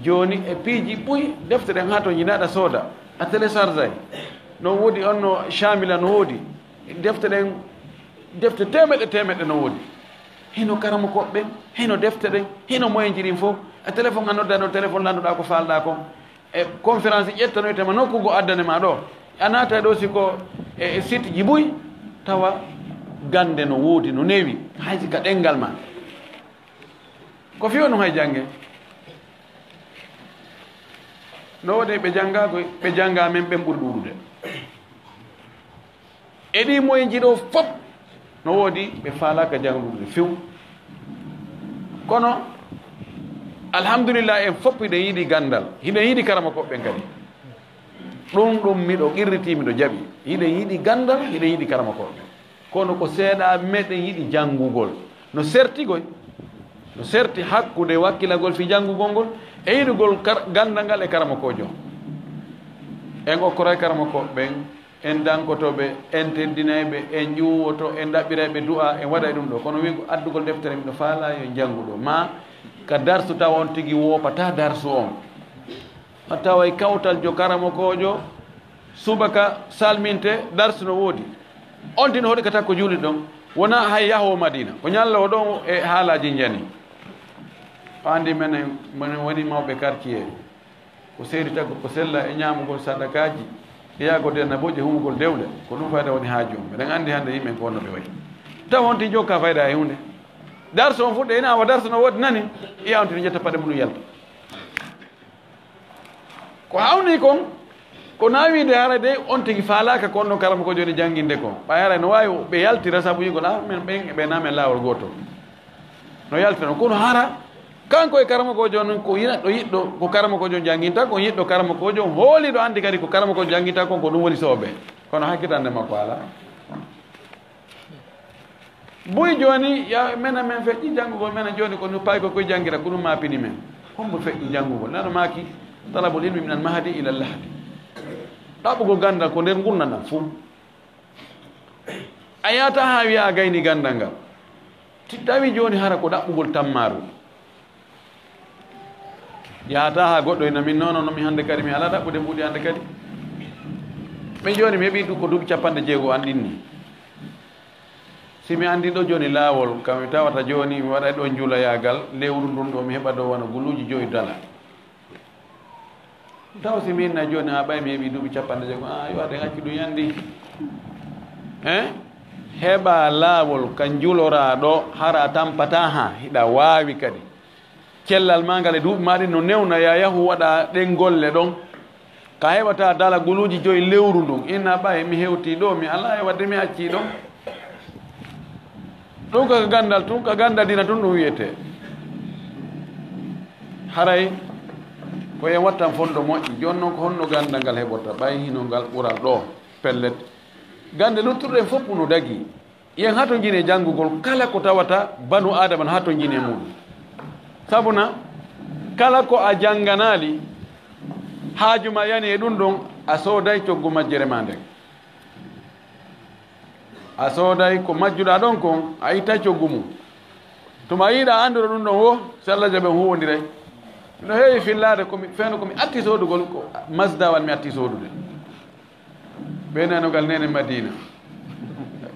joni e piiji ɓuyi defte ɗen ha to jinaɗa sooda a télécharge ay no woodi on no chamila no woodi defte ɗen defte temeɗe no woodi hino karama koɓɓe hino defte ɗen hino moyen jiɗin fof a téléphone a nodda ɗo téléphone landuɗa ko falɗa kon e conférence ƴettanoytema nokkugo addane ma ɗo a naata ɗo siko e site ji ɓuyi tawa gande no woodi no newi haysi ka ɗengal ma ko fiwa no hay jangge no waɗi ɓe janggakoy ɓe jangga men ɓen ɓuuri ɗuɗude e ɗi moyen jiɗo fof no woodi ɓe faalaka janggude few kono alhamdulillah en fof hiɗen yiiɗi gandal hiɗen yiiɗi karama koɓɓen kadi ɗum miɗo qirriti miɗo jaɓi hiɗen yiiɗi gandal hiɗen yiiɗi karama koɓɓe kono ko seeɗa meɗen yiiɗi janngugol no sertigoy no serti hakkude wakkilagol fi janngugol ngol e yiɗugol gandal ngal e karama kojo en okkoroy karama koɓɓen en dankotoɓe en teddinayɓe en ƴuwoto en ɗaɓɓirayɓe du'a en waɗay ɗum ɗo kono wigo addugol deftere miɗo faala yo jannguɗo ma ka darsu taw on tigi woopata darsu on a taway kawtal jo karama kojo subaka salminte darsu no woodi on tino hoɗi ka takko juuli ɗon wona hay yahowo madina ko ñallowo ɗon e haalaji jani o andi menen woni mawɓe quartier ko seeri taggo ko sella e ñamugol sadakaji yago de naboje humugol dewle ko ɗum fayda woni haaju on mbeɗen andi hannde yimɓen ko wonno ɓe wayi taw on ti jokka fayda e hunde darso on fuɗɗe ina awa darso no woodi nani iya on tino jetta paɗe muɗum yalta ko hawni kon ko nawide hara de on tigi faalaka ko onɗon karama ko joni jangginde ko ɓayara no wawi ɓe yaltira sabu yigol men ɓen ɓe namen laawol gotol no yaltira kono hara kanko e karama kojo noon ko yiɗɗo yiɗɗo ko karama kojo janginta ko yiɗɗo karama kojo hooliɗo andi kadi ko karama kojo janginta kon ko ɗum woni sooɓe kono hakkitande makko ala boyi joni ya mena men feƴƴi janngugol mena joni ko no payi ko koye janggira ko ɗum mapini men hombo feƴƴi janngugol nano maki talabul ilmi min al mahdi ila al lahdi ɗaɓugo gandal ko nder gurnanal fuu a yata ha wiya a gayni gandal ngal ti tawi joni hara ko ɗaɓɓugol tammaru yahata ha goɗɗo ena min noon noon mi hande kadi mi ala ɗaɓɓude mbuɗi hande kadi ɓe joni mi heeɓi ko duuɓi 50 andinni si mi andi ɗo joni laawol kam mi tawata joni mi waɗa ɗo juulayagal lewru ndun ɗo mi heɓa ɗo wona guluji 5 dala taw si minna joni ha ɓay mi heeɓi duuɓi 50 a yo aɗen acci ɗum yandi heɓa laawol ka julora ɗo hara tampata ha hiɗa wawi kadi cellal ma ngal e duuɓi maɗi no newna ya yahu waɗa ɗen golle ɗon ka heɓata dala guluji 5 lewru ndun inna ɓay mi hewti ɗo mi ala e wadde mi acci ɗon ɗum kaka gandal tun ka gandal dina tun ɗum wiyete haray ko en wattan fonɗo moƴƴi joni noon ko honno gandal ngal heɓota ɓay hino ngal ɓural ɗo pellet gande luttuɗen fof no dagi yen hato jine janngugol kala ko tawata banu adama no hato jine muɗum sabuna kala ko a jannganali haajuma yani e ɗum ɗon a sooday coggu majjere ma nden a sooday ko majjuɗa ɗon kon a itta coggu mum tuma yiiɗa anduro ɗum ɗon wo so Allah jaɓen huwodiray no heewi fillade komi feeno komi atti soodugol ko masdawal mi atti soodude ɓe nanogal nene madina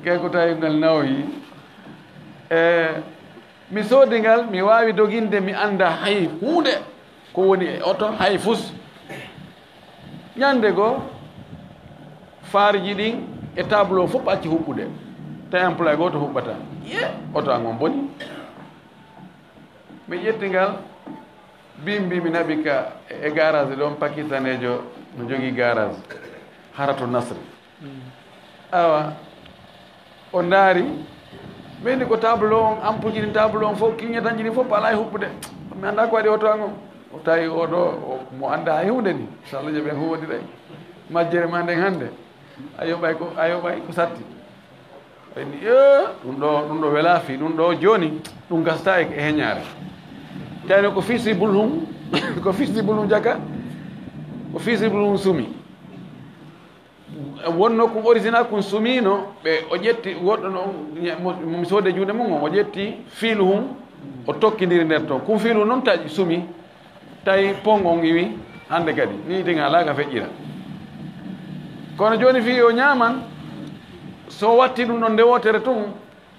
kay ko tawi ngal nawoyi mi soodi ngal mi wawi doginde mi anda hay hunde ko woni e oto hay fus ñande goo fariji ɗin e tableau fof acci huɓɓude tawi employé goto huɓɓata ye oto an on boni mi ƴetti ngal bimbi mi naɓi ka e garage ɗon pakistanejo no jogui garage harato nasre awa o daari ɓeydi ko tableau on ampuji ɗin tableau on fof kiñetanji ɗin fof ala e huɓɓude mi anda ko waɗi oto an on o tawi oɗo mo anda hay hunde ni so Allah jaɓi huwodiray majjere ma nden hannde a yoɓay ko satti ɓayni ɗum ɗo wela fi ɗum ɗo joni ɗum gasta e heñare tawno ko visible hum ko visible hum jaka ko visible hum sumi wonno kum original kum sumino ɓe o ƴetti goɗɗo noon mi soode juuɗe mum on o ƴetti fiilu hum o tokkidiri nder toon kum fiilu noon taƴi sumi tawi pong on iwi hande kadi ni tinga ala ka feƴƴira kono joni fi o ñaman so watti ɗum ɗon nde wotere tun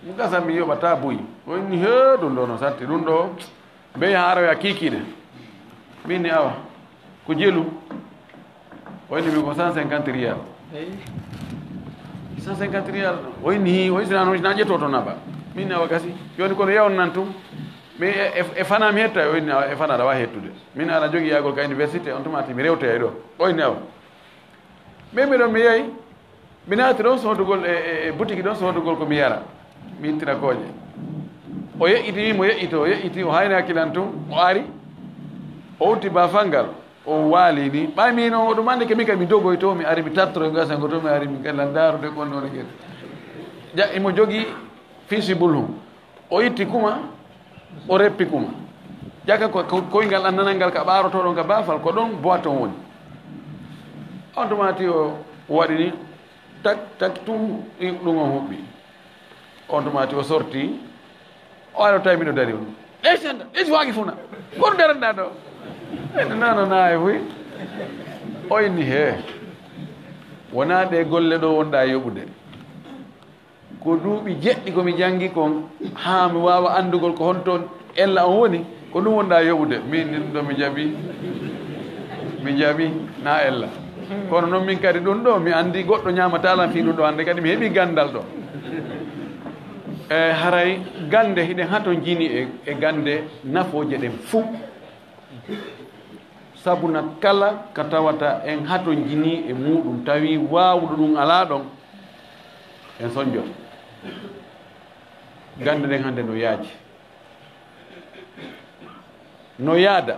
mi gasa mi yoɓata buyi oni he ɗum ɗo no satti ɗum ɗo ɓey ha arawe kikiɗe minni awa ko jelu oyni mi ko 150 riyal 150 riyal oyni sinano ƴetto to naɓa minni awa gasi joni kono yewno nan tun mi e fana mi hetta oyni awa e fana aɗa wawi hettude min aɗa jogui yagol ka université on tumati mi rewte e ɗo oyni awa min miɗon mi yeeyi mi naati ɗon soodugol e boutique ɗon soodugol komi yara mi ittira kooƴe o yeƴƴiti mo yeƴƴiti o hayni hakkilan tun o ari o utti bafal ngal o waali ni ɓay min o ɗum andi ke min kadi mi dogoy to mi ari mi tattoro gasango to mi ari mi kala daarude gonnono gueɗe imo jogui visible hum o itti kuma o reppi kuma ƴaka koyngal annanal ngal ka ɓarotoɗon ka bafal ko ɗon boite on woni on tumati o waɗi ni tak tum ɗum on huɓɓi on tumati o sorti o ari o tawi miɗo dari on senda ɗesi waagi funa kono daranɗa ɗo nano nayi fuy o inni he wona ɗe golle ɗo wonɗa yoɓude ko duuɓi jeɗɗi komi janggi kon ha mi wawa andugol ko hontoon ella on woni ko ɗum wonɗa yoɓude min ɗin ɗo mi jaɓi na ella kono noon min kadi ɗum ɗo mi andi goɗɗo ñamatalan fi ɗum ɗo hande kadi mi heeɓi gandal ɗo e haray gande hiɗen hato jini e gande nafoje ɗen fuu sabuna kala ka tawata en hato jini e muɗum tawi wawɗo ɗum ala ɗon en soñjo gande ɗen hande no yaaji no yaada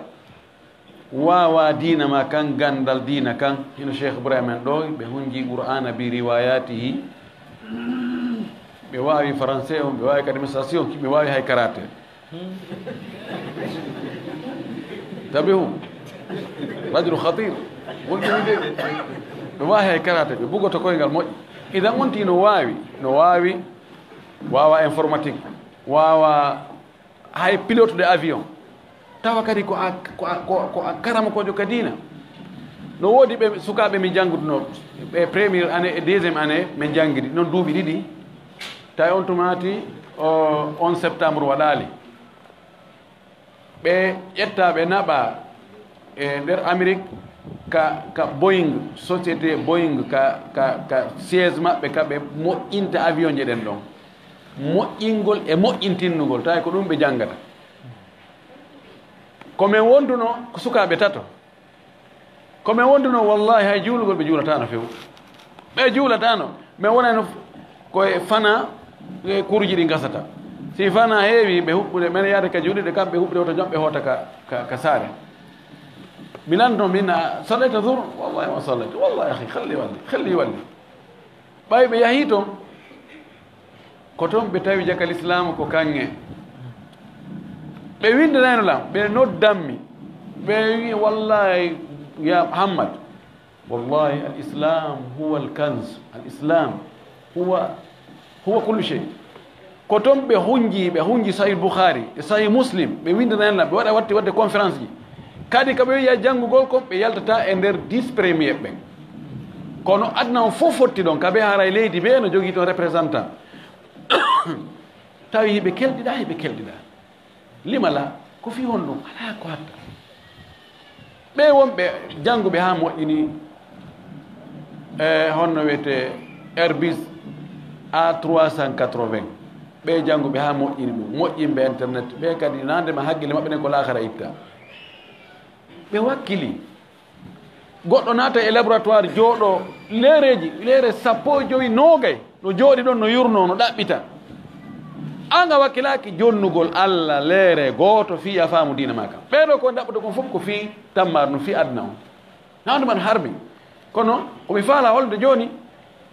wawa dina ma kan gandal dina kan hino cheikh ibrahima en ɗo ɓe hunji qur'ana bi riwayatihi ɓe wawi français on ɓe wawi kadi administration ɓe wawi hay karate tabi hu rajulu khatir wonɗini de ɓe wawi hay karate ɓe bugoto koyngal moƴƴi idan wonti no wawi wawa informatique wawa hay pilote de avion tawa kadi ko a karama kojo ka dina no woodi ɓe sukaɓe min jangguduno ɓe premiére année et deuxiéme année min jangguidi noon duuɓi ɗiɗi tawi on tumati 11 septembre waɗali ɓe ƴetta ɓe naɓa e nder amérique ka boying société boying ka siège maɓɓe ka ɓe moƴƴinta avion je ɗen ɗon moƴƴingol e moƴƴintinnugol tawi ko ɗum ɓe janggata komin wonduno ko sukaɓe tato komin wonduno wallahi hay juulugol ɓe juulatano few ɓe juulatano min wonano koye fana kuruji ɗi gasata si fana heewi ɓe huɓɓude mene yaade ka juuɗiɗe kamɓe huɓɓude woto jom ɓe hoota ka saare mi nanno min sallayta dur wallahi ma sallayta wallahi ahi helli walli ɓay ɓe yahi toon ko toon ɓe tawi jakal islam ko kanŋe ɓe windanayno lam ɓe noddanmi ɓe wi wallahi ya Muhammad wallahi al islam huwa al kanz al islam huwa kullu shay ko toon ɓe hunji sahih Bukhari e sahih Muslim ɓe windanayno lam ɓe waɗa wadde conférence ji kadi kaɓe wiya janngugol kon ɓe yaltata e nder 10 premier ɓen kono adna on fof fotti ɗon kaɓe haray leydi ɓe no jogii toon représentant tawi hiɓe kelɗiɗa limala ko fi hon ɗum ala ko hatta ɓe wonɓe jannguɓe ha moƴƴini honno wiyete Airbus A380 ɓe jannguɓe ha moƴƴini ɗum moƴƴinɓe internet ɓe kadi nandema haqqille maɓɓe nen ko lahara itta ɓe wakkili goɗɗo naata e laboratoire jooɗo leere 19 no jooɗi ɗon no yurno no ɗaɓɓita an a wakkilaki jonnugol Allah leere gooto fi a faamu diina ma kam ɓeeɗo ko ɗaɓɓude kon fof ko fi tammar no fi adna on nanduman harmi kono komi faala holde jooni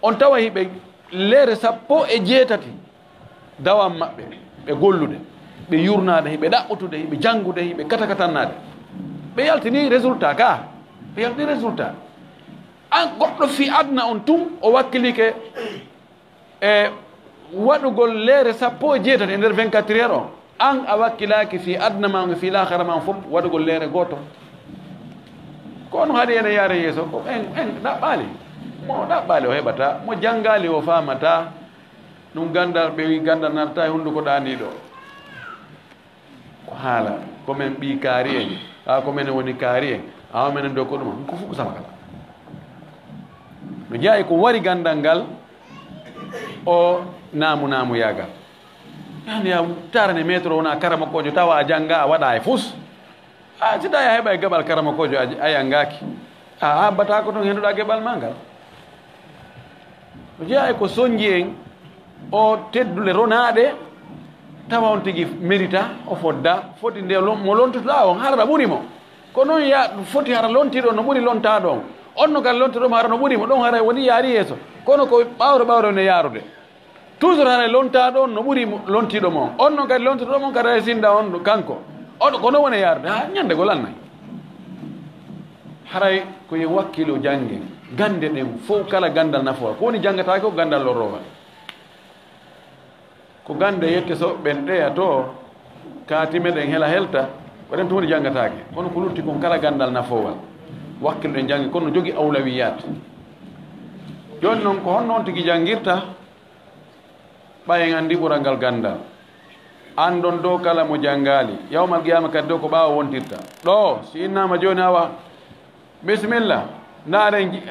on tawa hiɓe leere 16 dawam maɓɓe ɓe gollude ɓe yurnade hiɓe ɗaɓɓutude hiɓe janngude hiɓe katakatannade ɓe yaltini résultat an goɗɗo fi adna on tum o wakkilike e waɗugol leere 16 e nder 24 heures o an a wakkilaki fi adna ma fi lahara ma fof waɗugol leere goto kono haɗi ene yaare yeeso ko en ɗaɓɓali mo ɗaɓɓali o heɓata mo janngali o famata ɗum gandal ɓe wi gandal natta e hunduko ɗaniɗo ko haala komin ɓi kaari en ha komene woni kaari en awa menen dow ko ɗuma ko fof ko sama kala no jeeyi ko wari gandal ngal o naamu yagal yani ya tarane métre wona karamakojo tawa a jangga a waɗa e fus a sida ya heɓa e gaɓal karamakojo a yangaki a habbata ko toon henduɗa geɓal ma ngal no jeeyi ko soñji en o teddule ronaɗe tawa on tigi mérita o fodda foti nde mo lontotoɗa on harata ɓuurimo ko noon foti hara lontiɗo no ɓuuri lontaɗo on on no kadi lontiɗoma hara no ɓuurimo ɗon hara woni yaari yeeso kono ko ɓawre ne yaarude toujours hara lontaɗo on no ɓuuri lontiɗo mon on no kadi lontiɗo mon kadi sinda on kanko oɗo ko noon woni yaarude ha ñande gol annayi haray koye wakkilo jangge gande ɗen fof kala gandal nafowa ko woni jangatake ko gandal lorrogal ko gande yette so ɓen ɗeya to kaati meɗen hela helta waɗen to woni jangatake kono ko lutti kon kala gandal nafowal wakkilo ɗen jangi kono no jogui awlawiyat joni noon ko honnoon tigi janguirta ɓayen andi ɓural ngal gandal andon dow kala mo jangali yawmal qiyama kadi dow ko ɓawa wontirta ɗo si innama joni awa bisimilla ndaaren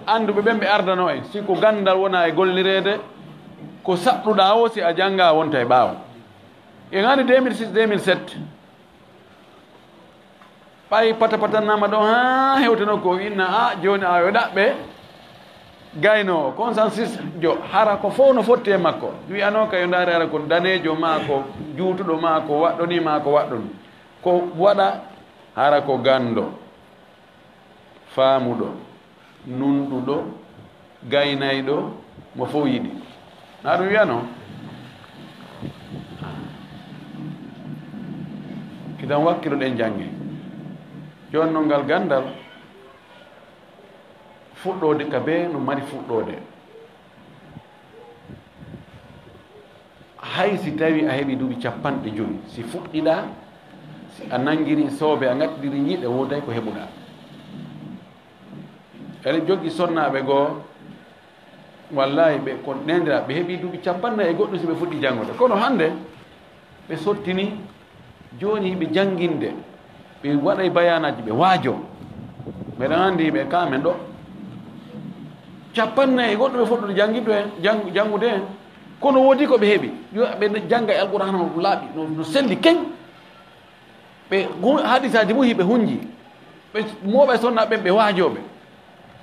anduɓe ɓen ɓe ardano en si ko gandal wona e gollirede ko saɗɗuɗa o si a janga wonta e ɓaawa en andi 2006 2007 ɓay patannama ɗo ha hewtano ko inna a joni a yo ɗaɓɓe gayno consensus jo hara ko fof no fotti e makko wiyano ka yo ndaari hara ko danejo ma ko juutuɗo ma ko waɗɗoni ma ko waɗɗoni ko waɗa hara ko gando faamuɗo nunɗuɗo gaynayɗo mo fof yiɗi na ɗum wiyano idan wakkilo ɗen jange joni noon ngal gandal fuɗɗode ka be no mari fuɗɗode hay si tawi a heeɓi duuɓi 50 si fuɗɗiɗa si a nangiri soobe a gaɗɗiri ñiɗe woday ko heɓuɗa eɗen jogui sonnaɓe goo wallahi ɓe ko nendira ɓe heeɓi duuɓi 50 e goɗɗum si ɓe fuɗɗi janggude kono hande ɓe sottini joni ɓe jangguinde ɓe waɗay bayanaji ɓe waajo mbeɗen andi ɓe kamen ɗo 50 e goɗɗum ɓe fuɗɗude jangguide en janggude en kono woodi ko ɓe heeɓi ɓe jangga e alqur'an no laaɓi no selli keñ ɓe hadisaji muhi ɓe hunji ɓe mooɓa sonna ɓen ɓe waajoɓe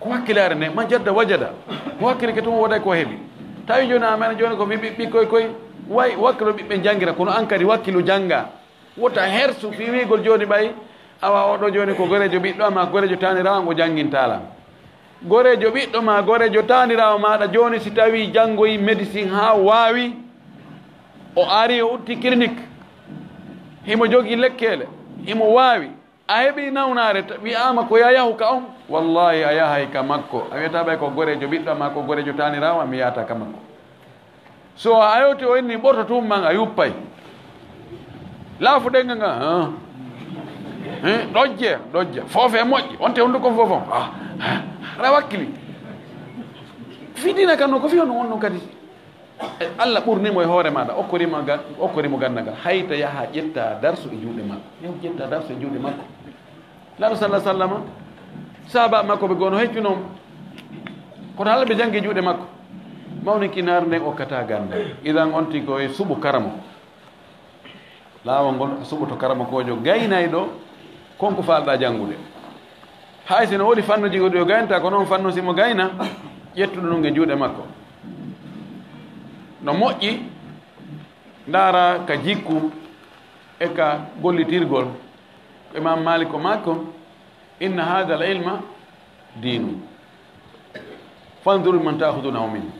ko hakkilare nde man jadda wajada ko hakkille ke tuma woday ko heeɓi tawi joni amen joni ko ɓikkoy koye way wakkilo ɓiɓɓe jangira kono an kadi wakkilo jangga wota hersu fi wigol joni ɓay awa oɗo joni ko gorejo ɓiɗɗo ma gorejo tanirawo ngo jangintala gorejo ɓiɗɗo ma gorejo tanirawo maɗa joni si tawi janggoyi médecine ha wawi o ari o utti clinique himo jogui lekkele himo wawi a heeɓi nawnare wiyama ko yayahu ka on wallahi a yahay ka makko a wiyata ɓay ko gorejo ɓiɗɗo ma ko gorejo tanirawo mi yata ka makko so a yewti o inni ɓorto tumman a yuppay laafu ɗenga nga ɗojja foofe moƴƴi onte honduko fofon aɗa wakkili fiɗina kan no ko fiyo no wonno kadi Allah ɓurnimo e hoore maɗa okkorimo gandagal hayta yaha ƴetta darsu e juuɗe makko yahu ƴetta darsu e juuɗe makko laɗo sallah sallama sahaba makko ɓe gono heccunomo kono Allah ɓe janggi juuɗe makko mawni kinar nden okkata ganda idan on tigi koye suɓu karamo laawol ngol a suɓoto karama kojo gaynayɗo konko falɗa janngude hay sino woni fannuji goɗi yo gaynata ko noon fannu simo gayna ƴettuɗo ɗum e juuɗe makko no moƴƴi ndaara ka jikku e ka gollitirgol imam malik o makko inna hada al ilma dinu fanduru man tahudunahu min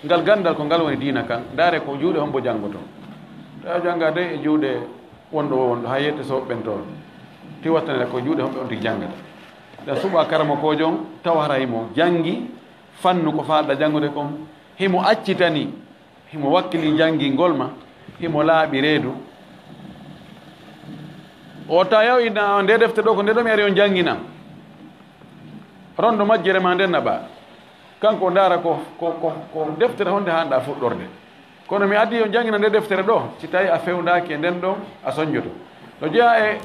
ngal gandal ko ngal woni diina kan ndaare ko juuɗe hombo janngoto tawa jangga de e juuɗe wonɗo ha yette so ɓentoon ti wattanede ko juuɗe homɓe on tigi janggata da suɓa karama ko jon tawa hara himo janggi fannu ko falɗa janngude kon himo accitani himo wakkili janngingol ma himo laaɓi reedu o ta yawina nde defte ɗo ko nde ɗo mi ari on jangginam rondo majjere ma nden naɓa kanko ndaara ko deftere honde hanɗa fuɗɗorde kono mi addi on jangina nde deftere ɗo si tawi a fewndaki e nden ɗon a soñjoto no jeeya e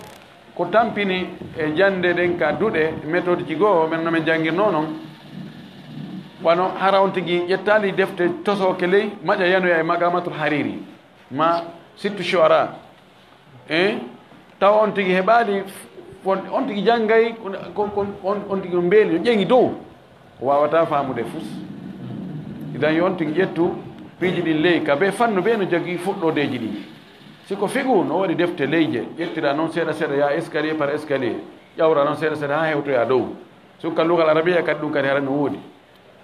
ko tampini e jande ɗen ka duɗe méthode ji goo men nomin jangirno noon wano hara on tigui ƴettali defte tosoke ley maƴa yanoya e magamatul hariri ma sittu shoara taw on tigui heɓali on tigui janggay on tigui no beeli no ƴeŋi dow wawata famude fus idan yo on tigui ƴettu piiji ɗin ley ka be fannu ɓe no jogui fuɗɗodeji ɗi siko figu no waɗi defte leyje ƴettira noon seeɗa seeɗa ya escalier par escalier ƴawra noon seeɗa seeɗa ha hewtoya dow sukka lugal arabia kadi ɗum kadi hara no woodi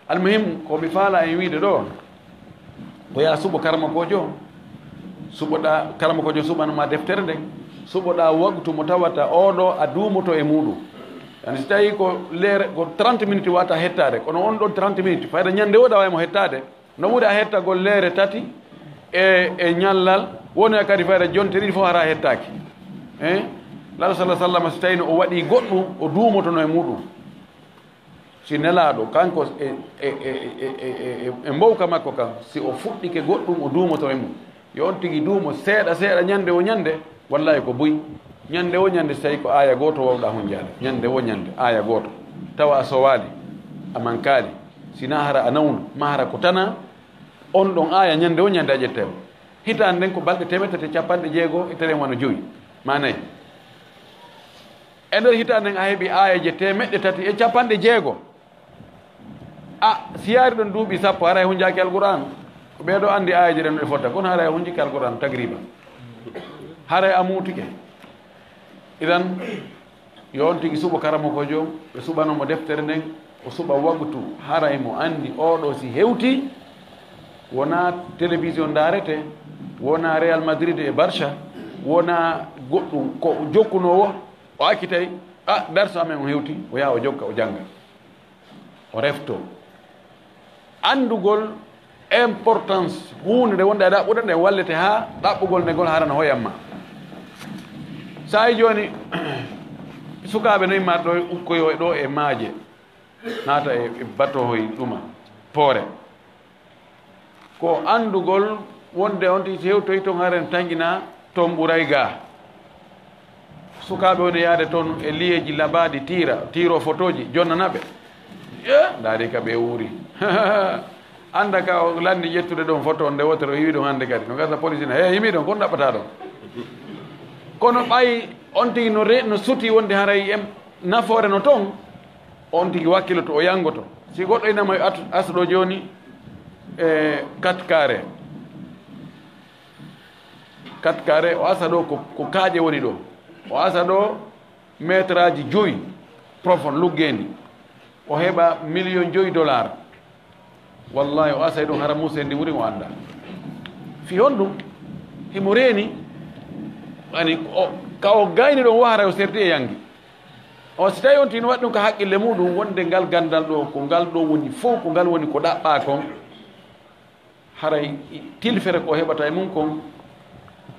almuhim ko mi faala en wiide ɗo ko ya suɓo karama kojo suɓoɗa karama kojo suɓanoma deftere nden suɓoɗa waktu mo tawata oɗo a duumoto e muɗum yani si tawi ko leere ko 30 minutes wata hettade kono on ɗon 30 minutes fayda ñande woɗa waymo hettade no ɓuuri a hettagol leere tati e ñallal woni kadi fayda jonteriɗi fof hara hettaki laɗo sallah sallam so tawino o waɗi goɗɗum o duumotono e muɗum si nelaɗo kanko e mbowka makko kam si o fuɗɗike goɗɗum o duumoto e mum yo on tigui duumo seeɗa seeɗa ñande o ñande wallahi ko buy ñande o ñande so tawi ko aya goto wawɗa hunjade ñande o ñande aya goto tawa a sowali a mankali sina hara a nawnu ma hara ko tana on ɗon aya ñande o ñande a ƴettema hitande nden ko balɗe temettete capanɗe jeegoo e tere wona joyi ma nayyi e nder hitande nden a heeɓi ayaje temeɗɗe tati e capanɗe jeegoo a si yaari ɗon duuɓi sappo hara e hunjaki alqouran ko ɓeeɗo andi ayaji ɗen ɗo e fotta kono hara e hunjiki alqouran tagriba hara e a muutuke idan yo on tigui suɓo karama ko joom ɓe suɓanomo deftere nden o suɓa waktu hara e mo andi oɗo si hewti wona télévision darete wona Real Madrid e Barça wona goɗɗum ko jokkunowo o akkitay darso amen o hewti o yaha o jokka o janga o refto andugol importance hunde nde wonde aɗa ɓuura nde wallete ha ɗaɓɓugol ndegol harana hoyamma sa yi joni sukaɓe noyi ma ɗo ukkoyo e ɗo e maaje naata e batohoy ɗuma poore ko andugol wonde on ti hewtoyi toon haren tañƴina toon ɓuuray ga sukaɓe woni yaade toon e liyeji labaɗi tiro photoji jonnanaɓe daari ka ɓe wuuri anda ka o landi ƴettude ɗon photo nde wotere o yiwi ɗum hannde kadi no gasa police ne he yimi ɗon kon ɗaɓɓata ɗon kono ɓay on tigi no suti wonde haray nafoore no toon on tigi wakkiloto o yangoto si goɗɗo inama asɗo joni e 4 carré o asa ɗo ko kaaƴe woni ɗo o asa ɗo métre aji 5 profond luggendi o heɓa $1,000,000 wallahi o asay ɗum hara musendi wuri o anda fi hon ɗum himo reeni ani ka o gayni ɗon wahara o serti e yangi o si tawi on tino waɗi ɗum ko haqqille muɗum wonde ngal gandal ɗo ko ngal ɗo woni fof ko ngal woni ko ɗaɓɓa kon haray tilfere ko heɓata e mum kon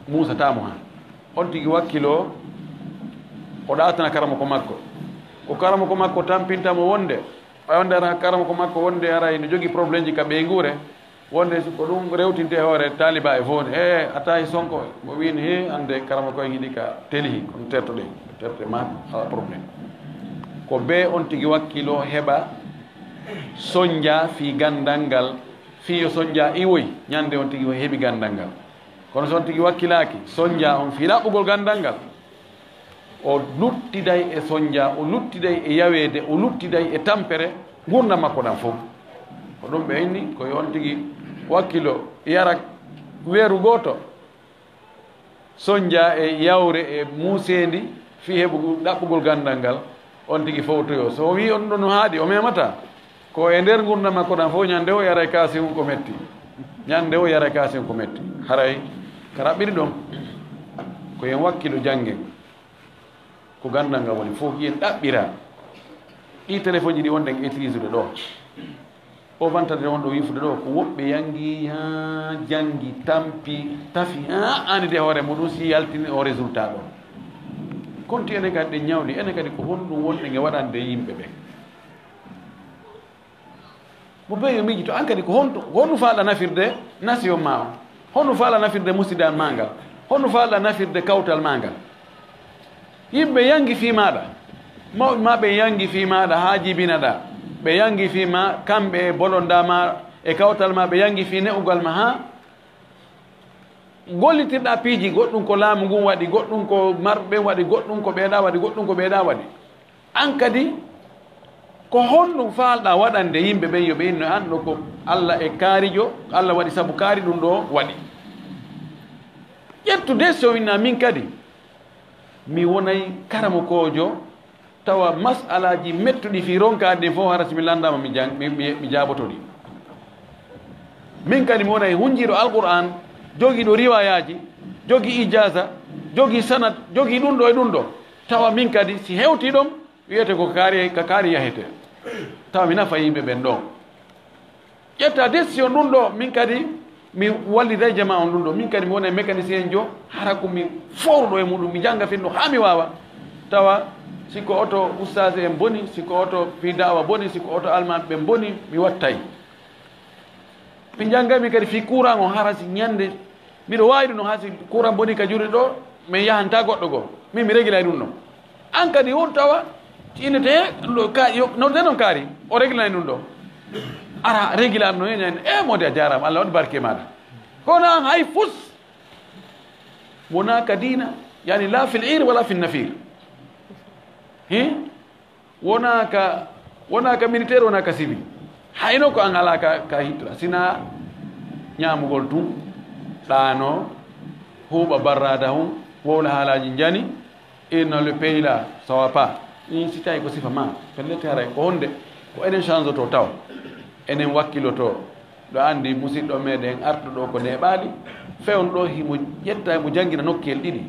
musatamo han on tigi wakkilo o ɗatana karama ko makko ko karama ko makko tampintamo wonde wonde ara karama ko makko wonde haray no jogui probléme ji ka ɓe guure wonde ko ɗum rewtinte hoore taliba e fone a tawi sonko mo wini he ande karama koye hiɗi ka telihi kono tertoɗe terte ma ala probléme ko be on tigi wakkilo heɓa soñdia fi gandal ngal fi yo soñdia iwoy ñande on tigi heeɓi gandal ngal kono so on tigi wakkilaki soñdia on fi ɗaɓɓugol gandal ngal o luttiday e soñdia o luttiday e yawede o luttiday e tampere gurdam makko ɗam fof ko ɗum ɓe inni koye on tigi wakkilo yara weeru goto soñdia e yawre e musendi fi heɓugo ɗaɓɓugol gandal ngal on tigi fowtoyo so wi on ɗo no haaɗi o memata ko e nder gurdam makko ɗam fof ñande o yara kaasi mum ko metti ñande o yara kaasi mum ko metti haray ka raɓɓiɗi ɗon koyen wakkilo janggen ko gandal ngal woni fof yen ɗaɓɓira ɗi téléphone ji ɗi wonde utilisé ɗo o vantade wonɗo wifude ɗo ko woɓɓe yangi ha jangi tampi tafi ha anide hoore muɗum si yaltini o résultat ɗo konti ene kadi ɗe ñawɗi ene kadi ko honɗum wonɗe nge waɗande yimɓe ɓe mo ɓe yo miiji to an kadi ko honɗum faalɗa nafirde nation ma o honɗum faalɗa nafirde musidal ma ngal honɗum faalɗa nafirde kawtal ma ngal yimɓe yangi fi maɗa mawɓe ma ɓe yangi fi maɗa ha jibina ɗa ɓe yangi fi ma kamɓe e bolondama e kawtal ma ɓe yangi fi ne'ugal ma ha gollitirɗa piiji goɗɗum ko laamu ngun waɗi goɗɗum ko marɓe waɗi goɗɗum ko ɓeeɗa waɗi goɗɗum ko ɓeeɗa waɗi an kadi ko honɗum faalɗa waɗande yimɓe ɓen yo ɓe inno an ɗo ko Allah e kaarijo Allah waɗi saabu kaari ɗum ɗo waɗi ƴettude so winna min kadi mi wonay karamo kojo tawa masalaji mettuɗi fi ronkade ɗin fof hara simi landama mi jabotoɗi min kadi mi wonay hunjiɗo alqur'an jogiiɗo riwayaji jogui ijasa jogui sanat jogui ɗum ɗo e ɗum ɗo tawa min kadi si hewti ɗon wiyete ko kaari yahete tawa mi nafa yimɓe ɓen ɗon ƴetta décision ɗum ɗo min kadi mi walliday jama on ɗum ɗo min kadi mi wona mécanicien jo hara komi fowruɗo e muɗum mi jangga finno ha mi wawa tawa siko oto oustage en boni siko oto fidawa boni siko oto almami ɓen boni mi wattay mi janggami kadi fi courant o hara si ñande mbiɗo wawi ɗum no ha si courant boni ka juuri ɗo min yahanta goɗɗo goo min mi régulay ɗum ɗon an kadi won tawa innete node noon kaari o régulay ɗum ɗo ara régulare no ñani mode a jarama Allah waɗi barke maɗa kono an hay fus wona ka dina yani la fil ir wala fi nafir wona ka militaire wona ka civil hayno ko an ala ka hittoɗa sina ñamugol tum ɗano huuɓa barrada hum wowla haalaji jani inno le pays là ça va pas ɗin si tawi ko sifa ma pellete haray ko honde ko enen change to taw enen wakkiloto ɗo andi musidɗo meɗen arɗo ɗo ko neɓaali fewn ɗo himo ƴetta mo jangguina nokkel ɗiɗi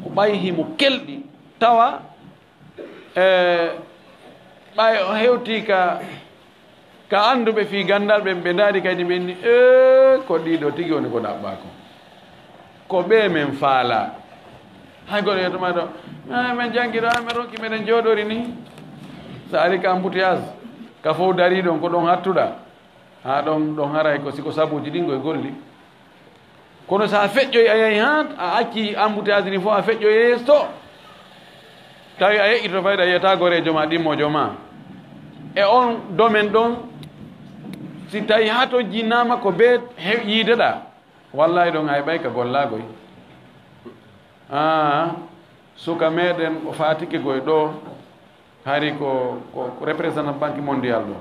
ko ɓayi himo kelɗi tawa ɓay o hewti ka anduɓe fi gandal ɓe daari kadi ɓen ni ko ɗiɗo tigi woni ko ɗaɓɓa ko ɓe men faala hay goɗo yetoma ɗo min jangguiɗo min ronki meɗen jooɗori ni so ari ka embouteillage ka fof dari ɗon ko ɗon hattuɗa ha ɗon haray ko siko sabuji ɗingo e golli kono sa feƴƴoy a yahi ha a acci embouteillage ni fof a feƴƴo yeeso tawi a yeƴƴito fayda a yiyata gorejo ma ɗimmojo ma e on domaine ɗon si tawi ha to jinnama ko be yiideɗa wallahi ɗon hay ɓay ka gollagoy suka meɗen o fatike goye ɗo hari ko représentant banque mondial ɗo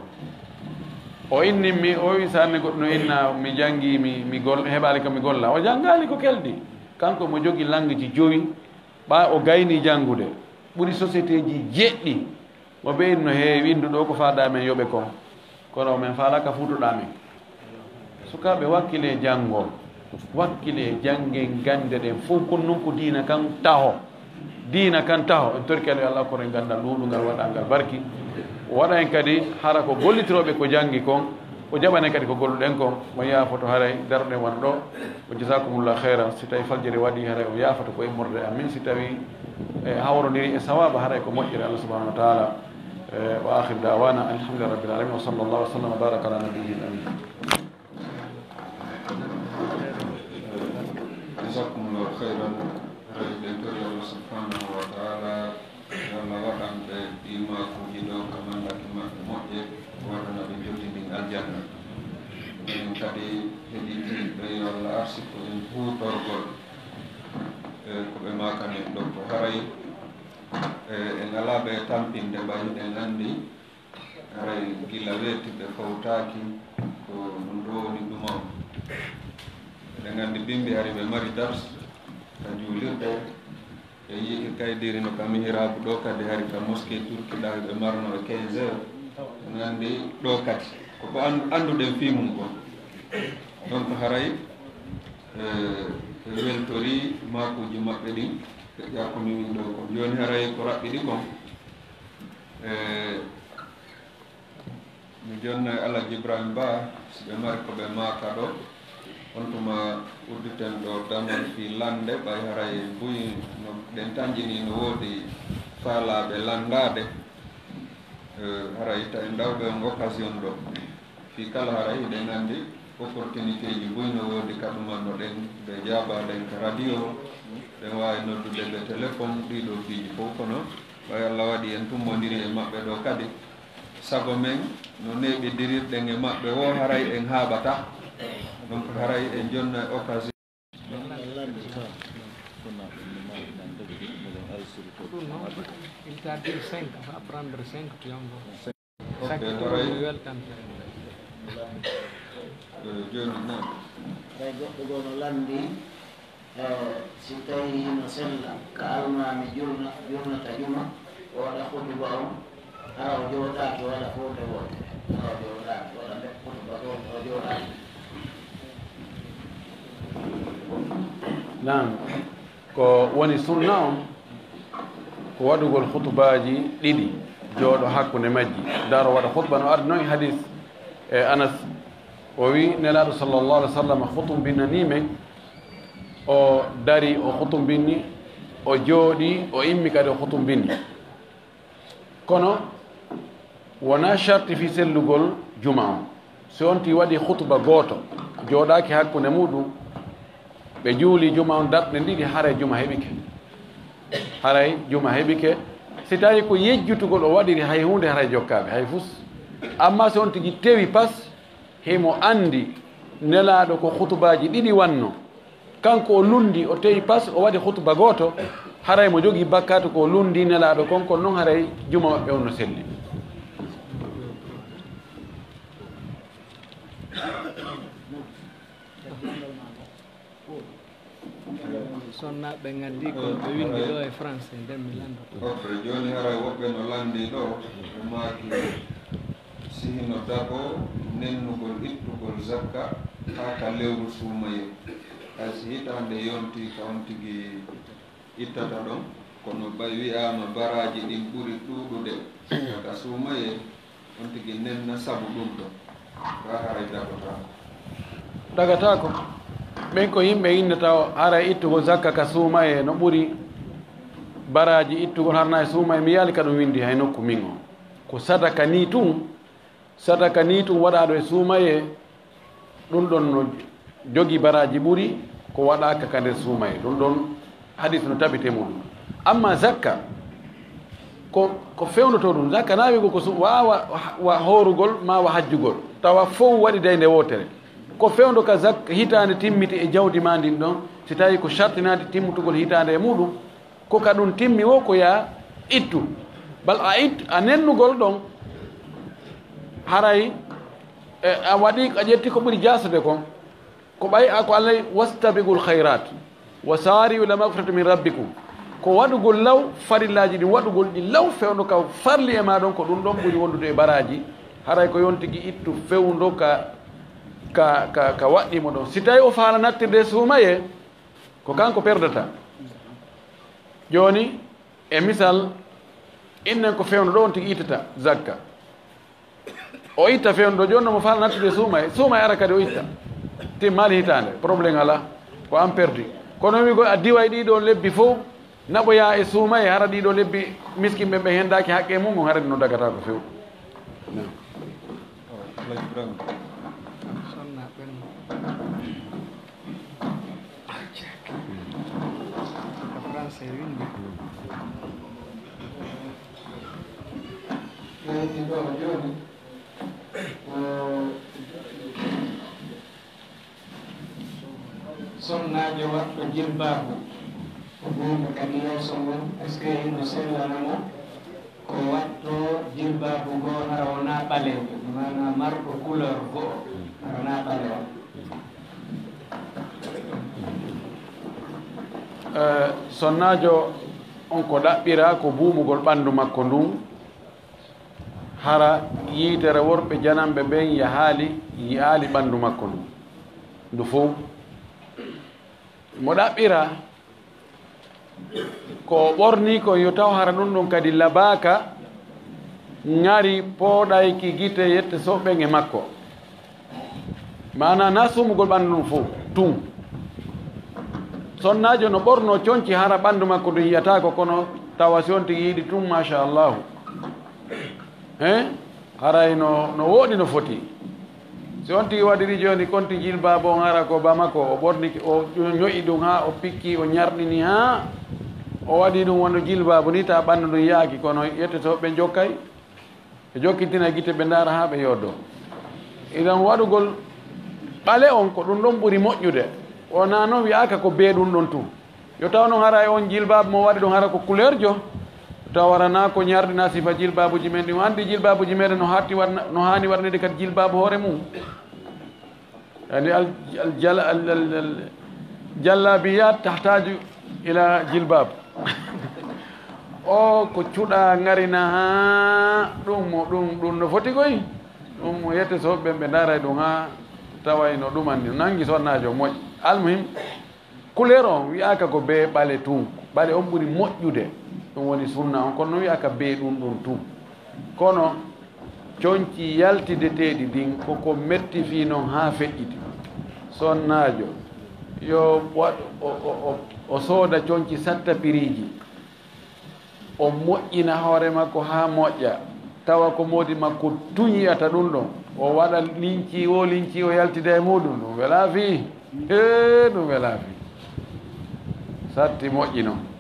o innimi o wi sarne goɗɗo no inna mi jangi mi heɓali ko mi golla o jangali ko keldi kanko mo jogui langue ji 5 ɓa o gayni jangude ɓuuri société ji jeɗɗi mo ɓeydi no heewi windu ɗo ko faada men yoɓe kon kono min faalaka fuutoɗa men sukaɓe wakkile janngol wakkile janggen gande ɗen fof kon noon ko diina kan taho en torkele Allah koren gandal ɗuɗugal waɗangal barki o waɗa en kadi hara ko gollitiroɓe ko jangi kon o jaɓane kadi ko golluɗen kon mo yaafoto haray daroɗen wona ɗo o jasakumullah heyran si tawi faljere waɗi haray o yaafoto ko immorde amin si tawi hawrodiri e sawaba haray ko moƴƴere Allah subahanahu wa taala wa akhir da'wana alhamdulillahi rabbil alamin wa sallallahu wa sallam wa baraka ala nabiyyil amin. Jazakumullahu khairan. Duktor Allah subhanahu wa ta'ala yalla waɗanɓe ɗimakuji ɗo ko mandaki maɓɓe moƴƴe waɗana ɓe jottindin aljanna en kadi heɗitiɓe yo Allah arsi ko en huutorgol ko ɓe makanen ɗo ko haray en ala ɓe tampinde ɓayiɗen andi haray gila weetiɓe fawtaki ko ɗum ɗo woni ɗumam eɗen andi bimbi hari ɓe mari dars ka juulirɗe e yiki kaydiri no kam hirabu ɗo kadi hari ka mosquée turkiɗa ɓe marno e 15 heures en andi ɗo kadi koko anduɗen fimum kon donc haray weltori makuji maɓɓe ɗin ɓe ƴakomi wi ɗo kon joni haray ko raɓɓiɗi kon mi jonna Alaji Ibrahima Ba si ɓe mari ko ɓe maka ɗo on tuma udditen ɗo damal fi lande ɓay haray buyi no ɗen tanjini no woodi faalaɓe landade haray ta en dawɓe on occasion ɗo fi kala haray ɗen andi opportunité ji buyi no woodi kaɗuman no ɗen ɓe jaabaɗen ko radio ɗen wawi noddude ɓe téléphone ɗiɗo fiji fof kono ɓay Allah waɗi en tummodiri e maɓɓe ɗo kadi sago men no neɓidirirɗen e maɓɓe wo haray en haaɓata donc haray en jonna occasion il t'a dit 5 va prendre 5 tu envoies joni non hay goɗɗo gono landi si tawi no sella ka almami jurnata juma o waɗa hutuba on ara o jooɗaki waɗa fode wote ara o jooɗaki waɗa nde hutuba ɗo o jooɗaki nam ko woni sunna on ko waɗugol hutubaji ɗiɗi jooɗo hakkude majji daro waɗa hutba no ardi noon hadis e Anas o wi nelaɗo sallllahu alih w sallam hutumbinani men o dari o hutumbinni o jooɗi o immi kadi o hutumbinni kono wona charti fi sellugol juma on si on ti waɗi hutuba gooto jooɗaki hakkude muɗum ɓe juuli juma on darɗe ɗiɗi haray juma heɓike si tawi ko yejjutugol o waɗiri hay hunde haray jokkaɓe hay fus amma si on tigi tewi pas himo andi nelaɗo ko hutubaji ɗiɗi wanno kanko o lundi o tewi pas o waɗi hutuba gooto haray mo jogui bakkatu ko lundi nelaɗo kon kon noon haray juma maɓɓe on no selli sonnaɓe ngaddi ko ɓe windi ɗo e français nden mi landoto hoɓre joni haray woɓɓe no landi ɗo ɓe maaki sihino dabo nennugol ittugol zakka ha ka lewru suumaye hay si hitande yonti ka on tigi ittata ɗon kono ɓay wiyama baraji ɗin ɓuri ɗuɗude saka suumaye on tigi nenna sabu ɗum ɗo ra haray dagatako ɓen ko yimɓe innata hara ittugo zakka ka suumaye no ɓuri baraji ittugol harna e suumaye mi yaali ka ɗum windi hay nokku min o ko sadaka ni tun waɗaɗo e suumaye ɗum ɗon no jogi baraji ɓuri ko waɗaka ka nder suumaye ɗum ɗon hadis no tabite muɗum amma zakka ko fewnoto ɗum zakka na wigo ko wawa horugol ma wa hajjugol tawa fof waɗi dayde wotere ko fewndo ka zakka hitande timmiti e jawdi ma ndin ɗon si tawi ko sartinade timmutugol hitande e muɗum ko ka ɗum timmi o ko ya ittu bal a nennugol ɗon haray a waɗi a ƴetti ko ɓuri jasode kon ko ɓay ko allah wastabigul hayrat wa sari ila magfiratu min rabbikum ko waɗugol law farillaji ɗi waɗugol ɗi law fewndo ka farli e ma ɗon ko ɗum ɗon ɓuri wondude e baraji haray ko yontigi ittu fewndo ka waɗɗimo ɗon si tawi o faala nattirde suumaye ko kanko perdata joni e misal innen ko fewndo ɗo on tigi ittata zakka o itta fewndo joni nomo faala nattude suumaye ara kadi o itta timmali hitande probléme ala ko an perdi kono wigo a diway ɗiɗo lebbi fof naɓoya e suumaye hara ɗiɗo lebbi miskimɓe ɓe hendaki haqqe mum on harani no dagata ko few sonnajo watɗo jilbabu ko ɓuuɓo kadi yeeso mum est ce que yimɓe sellanamo ko watto jilbabu goo hara wona ɓalejo mana marɗo couleur goo hara wona ɓalewa sonnajo on ko ɗaɓɓira ko buumugol ɓanndu makko ndun hara yiitere worɓe janamɓe ɓen yaali ɓanndu makko ndu fof mo ɗaɓɓira ko ɓorni ko yo taw hara ɗum ɗum kadi labaka ŋari pooɗayki gite yette soɓɓen e makko mana na sumugol ɓanndu ɗum fof tun sonnajo no ɓorno conci hara ɓanndu makko ndu yiyatako kono tawa si on tigi yiiɗi tun machallahu haray no wooɗi no foti si on tigi waɗiri joni konti jilbabo on hara ko bamako o ɓorniki o ñoƴi ɗum ha o pikki o ñarɗini ha o waɗi ɗum wono jilbabo ni ta ɓanndu ɗum yaaki kono yettetoɓe ɓe jokkay ɓe jokkitina gite ɓe ndaara ha ɓe yoddo idan waɗugol ɓale on ko ɗum ɗon ɓuri moƴƴude wona noon wiyaka ko bee ɗum ɗon tun yo taw noon hara e on jilbabu mo waɗi ɗum hara ko couleur jo taw warana ko ñarɗina sifa jilbabuji men ɗi andi jilbabuji meɗen no hani warnede kadi jilbabu hoore mum yani jallabiyat tahtaju ila jilbab o ko cuuɗa garina ha ɗum no foti koy ɗum yette soɓɓe ɓe daaray ɗum ha tawayno ɗumanni nangi sonnajo moƴƴi almuhim couleur on wiyaka ko be ɓale tun ɓale on ɓuuri moƴƴude ɗum woni sunna on kono no wiyaka be ɗum ɗum tun kono conci yaltideteɗi ɗin koko metti noon ha feƴƴiti sonnajo yo waɗ o sooda conci satta piriji o moƴƴina hoore makko ha moƴƴa tawa ko modi makko tuñiyata ɗum ɗon o waɗa linci o yaltida e muɗum ɗum wela fi ɗum wela fi satti moƴƴi noon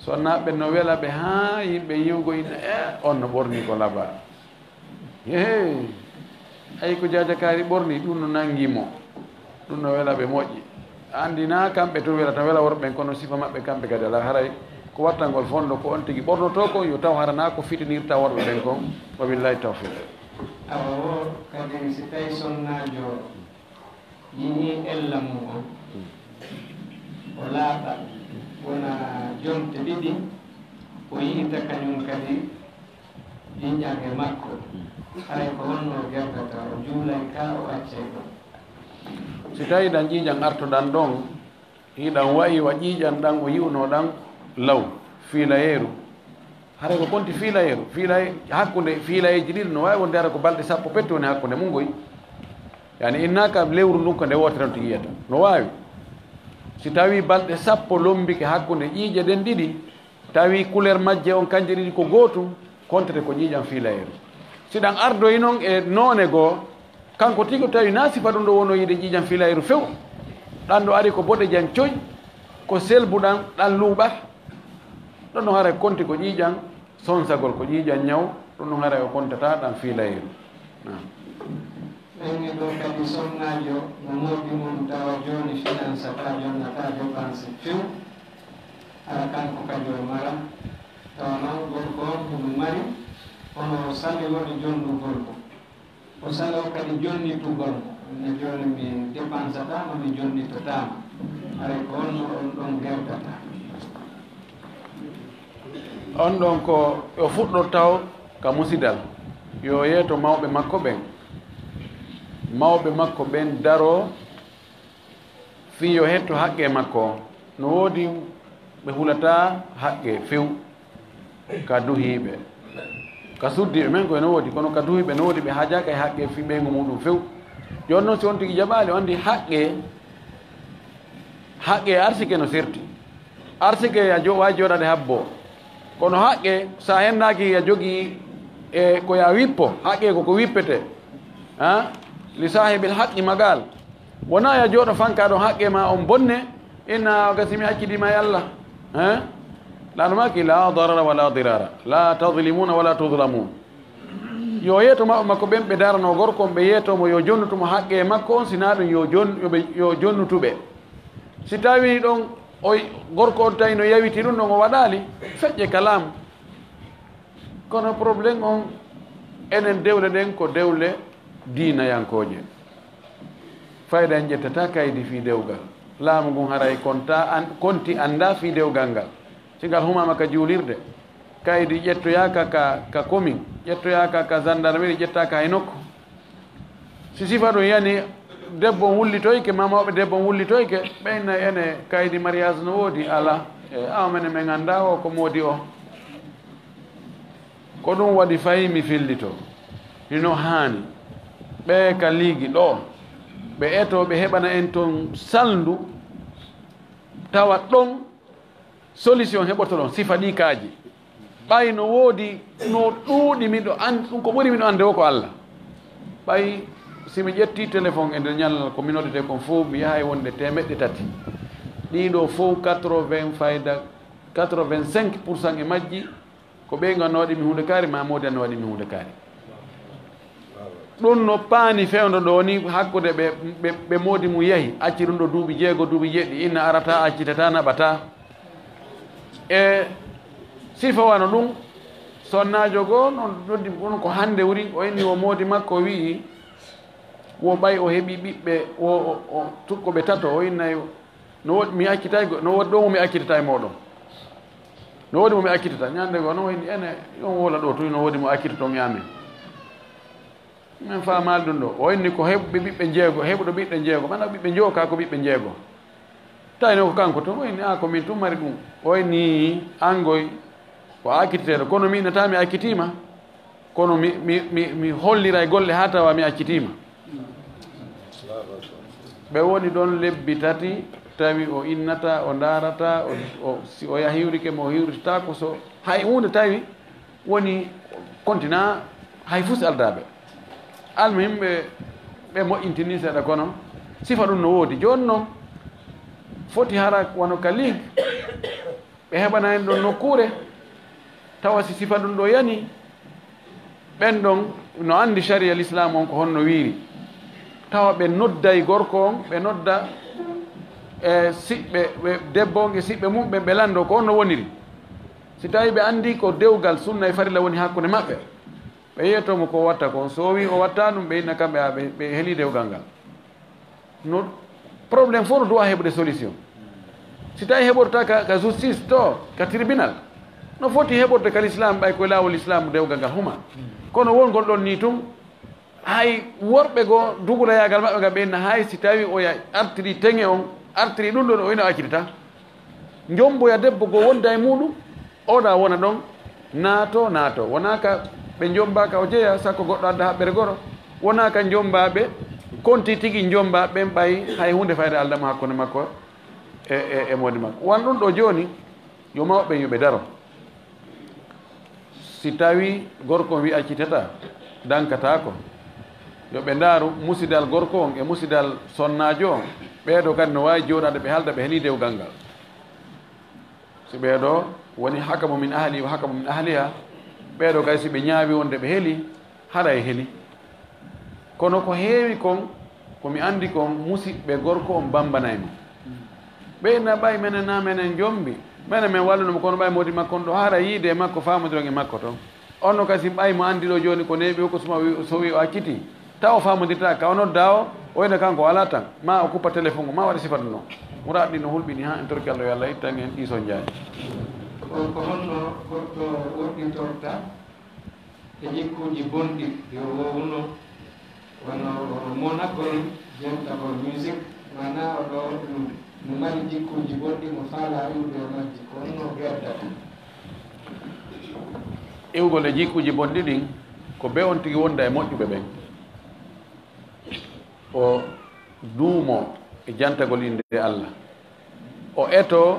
sonnaɓe no wela ɓe ha yimɓe yiwgo ina on no ɓorni ko laba ayi ko jajakari ɓorni ɗum no nangimo ɗum no wela ɓe moƴƴi andina kamɓe to wela tan wela worɓen kono sifa maɓɓe kamɓe kadi ala haray ko wattangol fonno ko on tigi ɓornoto ko yo taw harana ko fitinirta worɓe ɓen kon wabillahi tawfiq awa o kadi si tawi sonnajo yini ella mum on o laaɓa wona jonte ɗiɗi o yiyita kañum kadi jiñƴange makko hay ko honno gerdata o juulay ka o accay ɗon si tawi ɗan ƴiiƴan artoɗan ɗon hiɗan wayi wa ƴiiƴan ɗan o yiwno ɗan law fiilayeeru hara ko konti fiilayeeru hakkunde fiilayeeji ɗiɗi no wawi wonde hara ko balɗe sappo petti woni hakkunde mum ngoy yani innaka lewru ndun ko nde wotere tan to yiyata no wawi si tawi balɗe sappo lombike hakkunde ƴiiƴe ɗen ɗiɗi tawi couleur majje on kanje ɗiɗi ko gootum kontere ko ƴiiƴam fiilayeeru si ɗan ardoyi noon e noone goo kanko tigi tawi na sifa ɗum ɗo wono yiide ƴiiƴam fiilayeeru few ɗan ɗo ari ko boɗe jan coy ko selbuɗan ɗan luuɓat ɗon ɗon hara konti ko ƴiiƴan sonsagol ko ƴiiƴan ñaw ɗum ɗon hara o kontata ɗan fiilayeeru ɓen e ɗo kadi sonnajo no modi mum tawa joni finance ta jonnata dépense few ara kanko kadi o mara tawa noon gorko on hono mari hono sali woni jonnugol ko o sali o kadi jonnitugol ko ne joni mi dépense tama mi jonnitotama aray ko onno on ɗon gewtata on ɗon ko o fuɗɗo taw ka musidal yo yeeto mawɓe makko ɓen mawɓe makko ɓen daro fi yo hetto haqqe makko no woodi ɓe hulata haqqe few ka duhiɓe ka suddiɓe men koye no woodi kono ka duhiɓe no woodi ɓe haajaka e haqqe fi ɓeygu muɗum few joni noon si on tigi jaɓali o andi haqqe arsike no serti arsike wawi joɗade habbo kono haqqe sa hennaki a jogii e koya wippo haqqe koko wippete li sahibil haqqi magal wona ya jooɗo fanka ɗon haqqe ma on bonne inna gasimi hakkidima e allah lanumaki la darara wala dirara la tadlimuna wala tudlamun yo yeeto maɓɓe makko ɓen ɓe darano gorko on ɓe yeetomo yo jonnutumo haqqe makko on sina ɗum yo jonnutuɓe si tawi ɗon o gorko on tawi no yawiti ɗum ɗon o waɗali feƴƴe kalam kono probléme on enen dewle ɗen ko dewle diinayankoje fayda en ƴettata kaydi fi dewgal laamu ngun haray konti anda fi dewgal ngal sigal humama ka juulirde kaydi ƴettoyaka ka commune ƴettoyaka ka gendarmerie ƴettaka e nokku si sifa ɗum yani debbo wullitoyke mamawɓe debbo wullitoyke ɓeyna ene kaydi mariage no woodi ala e awmene men anda o ko moodi o ko ɗum waɗi fayi mi fillito hino haani ɓe ka liigi ɗo ɓe etoɓe heɓana en toon salndu tawa ɗon solution heɓoto ɗon sifa ɗi kaaji ɓay no woodi no ɗuuɗi miɗo an ɗum ko ɓuri miɗo ande o ko allah ɓay simi ƴetti téléphone e nder ñallal ko min oddete kon fof mi yahay wonde 300 ɗiɗo fof 80 fayda 85% e majji ko ɓe ganno waɗi mi hunde kaari ma modi anno waɗi mi hunde kaari ɗum no paani fewdo ɗo ni hakkude ɓe moodi mum yahi acci ɗum ɗo duuɓi 6 duuɓi 7 inna arata accitata naɓata e sifa wano ɗum sonnajo goo non ɗoddi ɗum ko hande wuri o inni o moodi makko wii wo ɓay o heeɓi ɓiɓɓe o tukkoɓe tato o innayi no woɗi mi accitay no woɗi ɗo momi accitata e moɗon no woodi momi accitata ñande goo no inni ene on wola ɗo tuy no woodi mo accitatomi amen min faamaali ɗum ɗo o inni ko heɓɓe ɓiɓɓe jeego heɓuɗo ɓiɓɓe jeego mana ɓiɓɓe jooka ko ɓiɓɓe jeego tawino ko kanko to o inni a ko min tummari ɗum o inni angoy ko acciteteɗo kono mi innata mi accitima kono mi hollira e golle ha tawa mi accitima ɓe woni ɗon lebbi 3 tawi o innata o darata si o yaha hiwrike mo hiwritata so hay hunde tawi woni continent hay fus aldaɓe almuhim ɓe moƴƴintini seeɗa kono sifa ɗum no woodi joni noon foti hara wono ka ligue ɓe heɓana en ɗon nokkure tawa si sifa ɗum ɗo yani ɓen ɗon no andi sharia l'islam on ko honno wiiri tawa ɓe nodday gorko on ɓe nodda e siɓɓe ɓe debbo on e siɓɓe mum ɓe lando ko honno woniri si tawi ɓe andi ko dewgal sunna e farilla woni hakkude maɓɓe ɓe yiyetomo ko watta ko so wi o watta ɗum ɓe inna kamɓe ɓe heeli dewgal ngal no probléme fof no duwa heɓude solution si tawi heɓorta ka justice to ka tribunal no foti heɓorde ka l'islam ɓay koye laawol islam dewgal ngal huma kono wongol ɗon ni tum hay worɓe goo dugurayagal maɓɓe ngal ɓe inna hay si tawi o artiri teŋe on artiri ɗum ɗon o ina accitata jomboya debbo goo wonda e muɗum oɗa wona ɗon naato wona ka ɓe jombaka o jeeya sakko goɗɗo adda haɓɓere goro wona ka jombaɓe konti tigui jomba ɓen ɓay hay hunde fayde aldama hakkude makko e modi makko wan ɗum ɗo joni yo mawɓe yoɓe daro si tawi gorko wi accitata dankatako yoɓe ndaaru musidal gorko on e musidal sonnajo on ɓeeɗo kadi no wawi joɗade ɓe halda ɓe heeli dewgal ngal si ɓeeɗo woni hakamu min ahli wa hakamu min ahliha ɓeeɗo kadi si ɓe ñaawi wonde ɓe heeli haɗa e heeli kono ko heewi kon komi andi kon musidɓe gorko on bambanaymo ɓeyna ɓay menen na menen jombi mene min wallunomo kono ɓay modi makko on ɗo haara yiide e makko famodiron e makko toon onno kasi ɓay mo andi ɗo joni ko neeɓi o ko suma so wi o acciti taw o famodirta ka o nodda o oyno kanko ala tan ma o kuppa téléphone o ma waɗa sifata noon muraɗ ɗi no hulɓini ha en torki Allah yo Allah ittan en ɗiso jaani ko honno goɗɗo woɗɗintorta e jikkuji bonɗi yo wowno wono monagol jentagol musique mana oɗo mo mari jikkuji bonɗi mo faala iwde o majji ko honno gerdata iwgol e jikkuji bonɗi ɗin ko be on tigi wonda e moƴƴuɓe ɓen o duumo e jantagol inde Allah o eto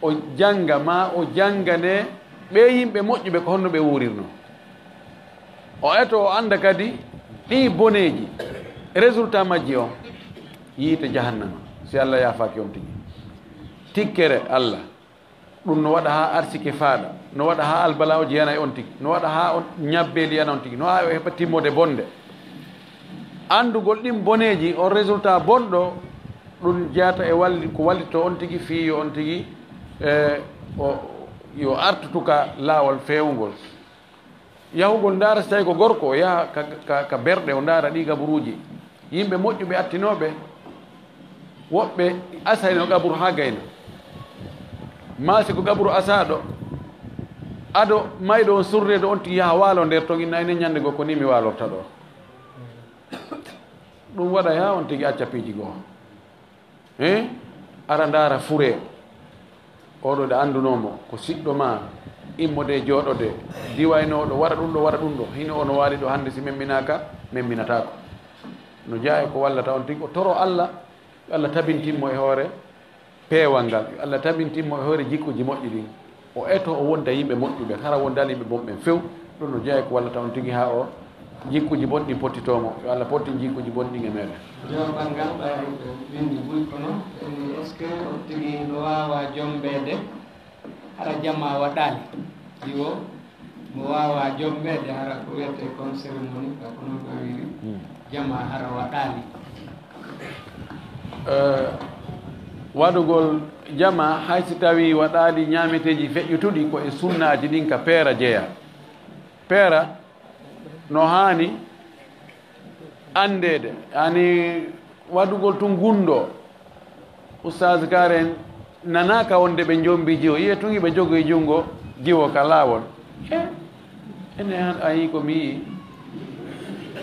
o janga ma o jangane ɓe yimɓe moƴƴuɓe ko honno ɓe wurirno o eto o anda kadi ɗi boneji résultat majji o yiite jahannama si Allah yafaki on tigi tikkere Allah ɗum no waɗa ha arsike faaɗa no waɗa ha albala o jeyana e on tigi no waɗa ha o ñabbeli yana on tigi no ha o heɓa timmode bonde andugol ɗin boneji on résultat bonɗo ɗum jeyata e walli ko wallito on tigi fiyo on tigi yo artutuka laawol fewugol yahugol ndaara so tawi ko gorko o yaha ka berɗe o ndaara ɗi gaburuji yimɓe moƴƴuɓe attinoɓe woɓɓe asayno gaburu ha gayna maasi ko gaburu asaɗo aɗo mayɗo on surnede on tigi yaha waalo nder ton inna ene ñande goo ko ni mi waalorta ɗo ɗum waɗa ha on tigi acca piiji goo ara ndaara fure oɗo ɗe andunomo ko siɗɗo ma immode jooɗode diwaynoɗo waɗa ɗum ɗo hino ono waali ɗo hannde si memminaka memminatako no jaa ko wallata on tigi o toro Allah Allah tabintinmo e hoore peewal ngal Allah tabintinmo e hoore jikkuji moƴƴi ɗin o eto o wonda yimɓe moƴƴuɓe hara wondal yimɓe bonɓen few ɗum no jaa ko wallata on tigi ha o jikkuji bonɗi pottitomo yo Allah potti jikkuji bonɗi e meɗen jombal ngal windi ɓuy kono est ce que on tigi no wawa jombede hara jamma waɗali iwo mo wawa jombede hara ko wiyete comme cérémonie ka kono ko wiri jamma hara waɗali waɗugol jama hay si tawi waɗali ñameteji feƴƴutuɗi ko e sunnaji ɗin ka peera jeeya peera no hani andede ani waɗugol tun gundo oustage karen nanaka wonde ɓe jombi jiwo yiye tun ɓe jogoye jungo jiwo ka laawol ene a yi ko mi yi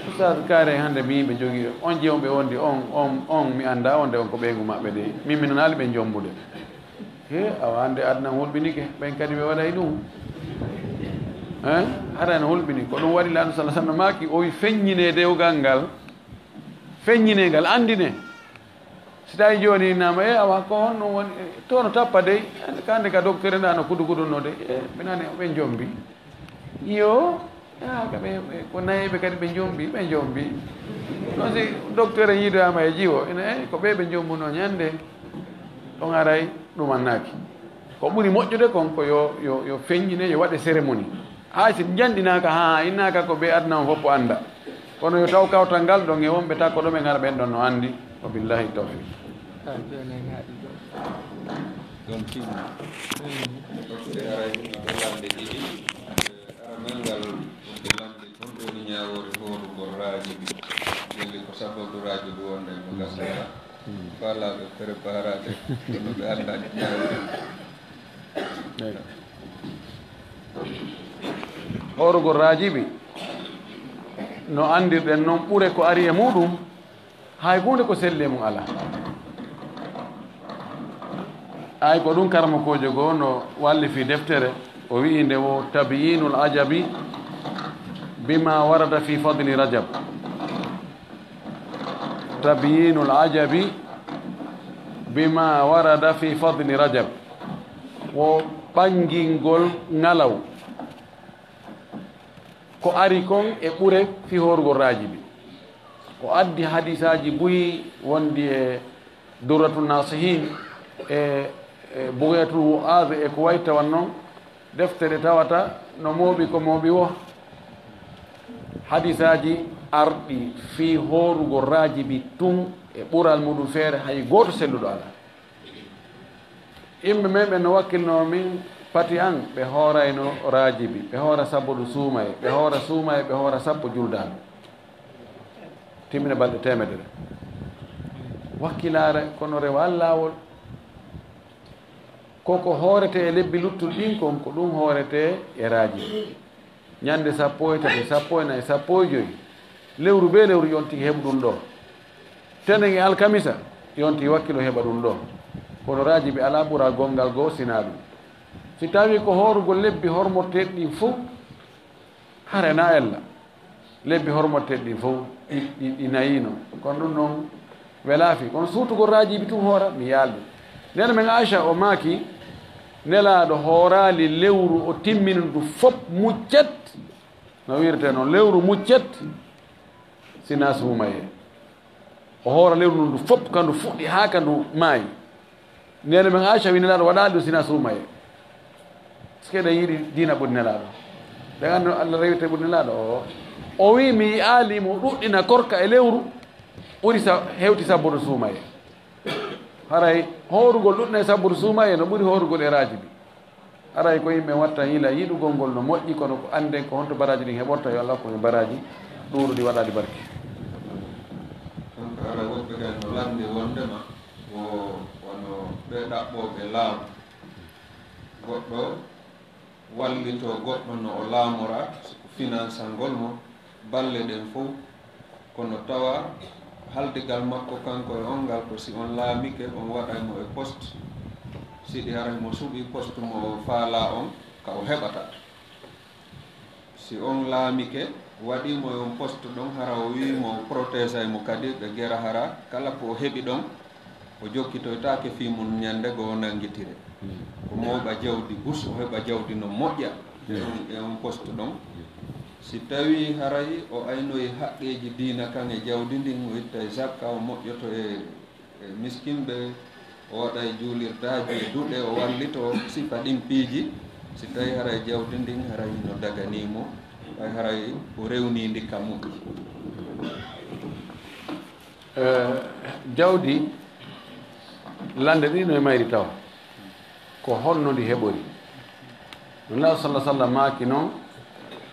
oustage karen hande mi yi ɓe jogui on jiwo ɓe wondi on mi anda onde on ko ɓeygu maɓɓe de min mi nanali ɓe jombude awa hande adna hulɓinike ɓen kadi ɓe waɗay ɗum hara no hulɓini ko ɗum waɗi laaɗo salah sallam maki o wi feññine dewgal ngal feññine ngal andine si tawi joni nama awa ko honno woni to no tappa dey kande ka docteur nda no kudukuduno de ɓenani ɓe jombi yo kaɓe ko nayiɓe kadi ɓe jombi non si docteur yiidoyama e jiwo ene ko ɓe jombuno ñande on aray ɗum annaki ko ɓuuri moƴƴude kon ko yo feññine yo waɗe cérémonie hay si janɗinaka ha innaka ko ɓe adna on foppo anda kono yo taw kawtal ngal ɗon e wonɓe takko ɗo ɓe gara ɓen ɗon no andi wa billahi tawfiq ɗon timmi ɓe lamde ɗiɗi aramel ngal ɓe lamde toon ɗoni ñawore horugol raajiɓi jelli ko sababu raajiɓi wonde no gasata faalaɓe préparade kono ɓe andani ñawore horugol raajiɓi no andirɗen noon ɓuure ko ari e muɗum hay hunde ko selli mum ala ay ko ɗum karmakojo goo no walli fi deftere o wi'i nde wo tabyinul ajabi bima warada fi fadli rajab. tabyinul ajabi bima warada fi fadli rajab, wo ɓangingol ngalaw ko ari kon e ɓure fi horgol rajibi. o addi hadisaji buyi wondi e duratul nasihin e bugetul wu'az e ko way tawan noon deftere tawata no mooɓi ko mooɓi wo hadisaji arɗi fi horugol rajibi tun e ɓural muɗum feere hay goto selluɗo ala. yimɓe men ɓe no wakkilno min pati an ɓe hoorayno rajibi, ɓe hoora sappo ɗo suumaye, ɓe hoora suumaye, ɓe hoora sappo juldaɗo, timmina balɗe temedere. wakkilare kono rewa lawol koko hoorete e lebbi luttuɗi ɗin kon ko ɗum hoorete e rajibi. ñande sappo e tati, sappo e nayi, sappo e joyi, lewru be lewru yontiki heɓa ɗum ɗo. tenen e alkamisa yonti wakkilo heɓa ɗum ɗo. kono rajibi ala ɓura gongal goo sina ɗum. si tawi ko horugol lebbi hormorteɗi ɗin fof harena ella lebbi hormorteɗi ɗin fof ɗi nayino, kono ɗum noon welaafi. kono suutugol rajibi tun hoora mi yaalɗum. nden men Aicha o maaki nelaɗo hoorali lewru o timmini ndu fof muccet, no wirte noon lewru muccet sina suumaye. o hoora lewru ndu fof kandu fuɗɗi haa kandu maayi. nden men Aicha wi nelaɗo waɗali ɗum sina suumaye. sike ɗe yiɗi dina ɓuri nelaɗo, ɓe anndo Allah rewite ɓuri nelaɗo o wi mi yaalimo ɗuɗɗina korka e lewru ɓuri hewti sabbude suumaye. haray horugol ɗuɗɗina e sabbude suumaye no ɓuri horugol e rajibi. haray ko yimɓe watta hiila yiɗugol ngol no moƴƴi, kono ko anden ko honto baraji ɗin heɓorta yo Allah koye baraji ɗuuɗuɗi waɗaɗi barke. donc ara woɓɓe kay no landi wondema wono ɓe ɗaɓɓoɓe laamu, goɗɗo wallito goɗɗo no o laamora finançal ngol mo balle ɗen fof, kono tawa haldigal makko kanko e on ngal ko si on laamike on waɗaymo e poste, siɗi haray mo suɓi poste mo faala on ka o heɓata. si on laamike waɗimo e on poste ɗon hara o wimo protégé mo kadi ɓe gera hara kala ko o heɓi ɗon o jokkitoytake fi mum ñande go o nanguitire ko mawɓa jawdi bus o heɓa jawdi no moƴƴa e on poste ɗon. si tawi haray o aynoyi haqqeji diina kan e jawdi ndin o itta e zakka o moƴƴoto e miskinɓe, o waɗa e juulirdaji e duɗe, o wallito sifa ɗin piiji. si tawi haray jawdi ndin haray no daganimo ay haray o rewni ndikka moƴƴi. jawdi lande ɗi no e mayri tawa ko honno ndi heɓori. nulaw sallah sallam maaki noon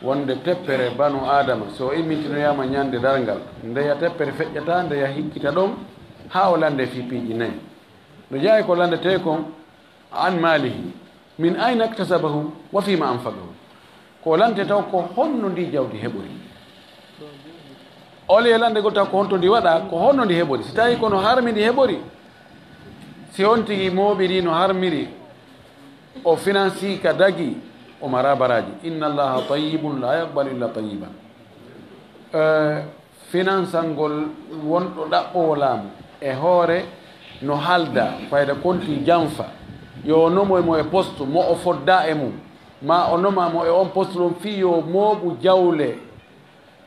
wonde teppere banu adama so immintinoyama ñande dargal ndeya teppere feƴƴata ndeya hikkita ɗon ha o lande fi piiji nayi. no jeeyi ko landete kon an malihi min ayna iktasabahu wa fima anfaqahu, ko lante taw ko honno ndi jawdi heɓori. ole landegol taw ko honto ndi waɗa ko honno ndi heɓori. si tawi kono harmi ndi heɓori, si on tigi mooɓiri no harmiri o financi ka dagi o mara baraji. inna allaha tayyibun la yaqbalu illa tayyiban. finançal ngol wonɗo ɗaɓɓowo laamu e hoore no halda fayda konti janfa yo nomoymo e poste mo o fodda e mum, ma o nomamo e on poste ɗon fi yo mooɓu jawle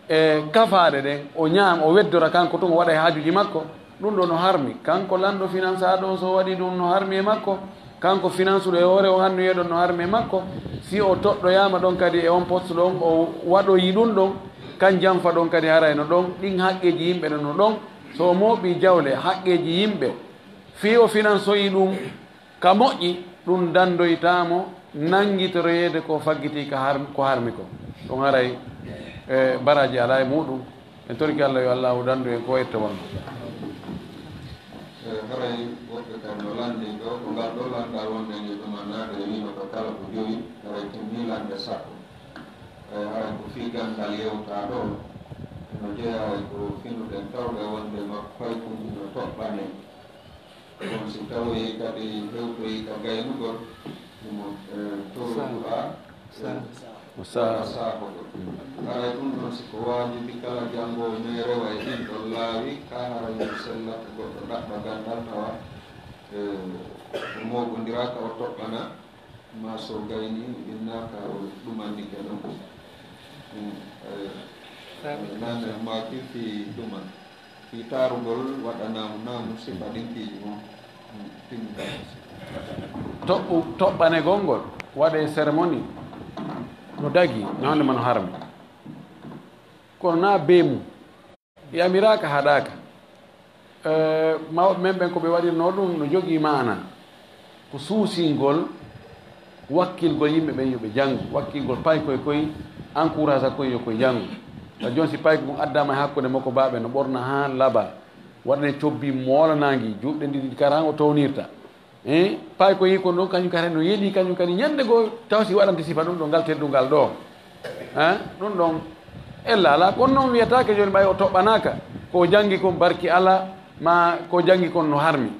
e kafaɗe ɗen o ñaam o weddora kanko tun o waɗa e haajuji makko. ɗum ɗo no harmi kanko lanɗo finance aɗo so waɗi ɗum no harmi e makko, kanko finance ɗo e hoore o hannoyeɗon no harmi e makko. si o toɗɗoyama ɗon kadi e on poste ɗon o waɗoyi ɗum ɗon kan janfa ɗon kadi harayno ɗon ɗin haqqeji yimɓe ɗo no ɗon. so mooɓi jawle haqqeji yimɓe fi o finance oyi ɗum ka moƴƴi, ɗum dandoytamo nanguitoroyede ko faggiti ko harmi ko. ɗum haray e baraji ala e muɗum. en torki Allah yo allahu dandu en ko etta wonno. haray woɓɓe kam no landi ɗo ko ngal ɗo landal wonde nde ɗumannade e wino ko kala ko joyi haray timmi lande sappo. haray ko fi gandal yewta ɗo no jeeya ko finuɗen tawɓe wonde makko faykuji no toɓɓane. ɗum si tawoyi kadi hewtoyi ka gaynugol saako ɗo haray ɗum ɗon siko waajibi kala janngowo me rewa e ɗin ɗon laawi ka harañi sellata goɗɗo ɗaɓɓa gandal tawa mogondiraka o toɓɓana ma so gayni innaka o ɗumandike ɗon nane maki fi ɗuman fi taarugol waɗanamu namu sifa ɗinkiiji mum toɓɓane gongol waɗe cérémonie no dagi no hande mano harmi kono na beemu yamiraka haɗaka mawɓe men ɓen ko ɓe waɗirno ɗum no jogii mana ko suusingol wakkilgol yimɓe ɓen yoɓe janngu wakkilgol pay koye koye encourage koye yo koye janngu ta joni si payko mum addama e hakkude makko baɓe no ɓorna ha laaɓa waɗane cobbi moolanangi juuɗe ɗiɗi kara o townirta pay ko yi kon ɗon kañum kadi no yeeɗi kañum kadi ñande goo taw si waɗante sifa ɗum ɗo ngal teddungal ɗo ɗum ɗon ella ala kono noon wiyatake joni ɓay o toɓɓanaka ko janggi kon barki ala ma ko janggi kon no harmi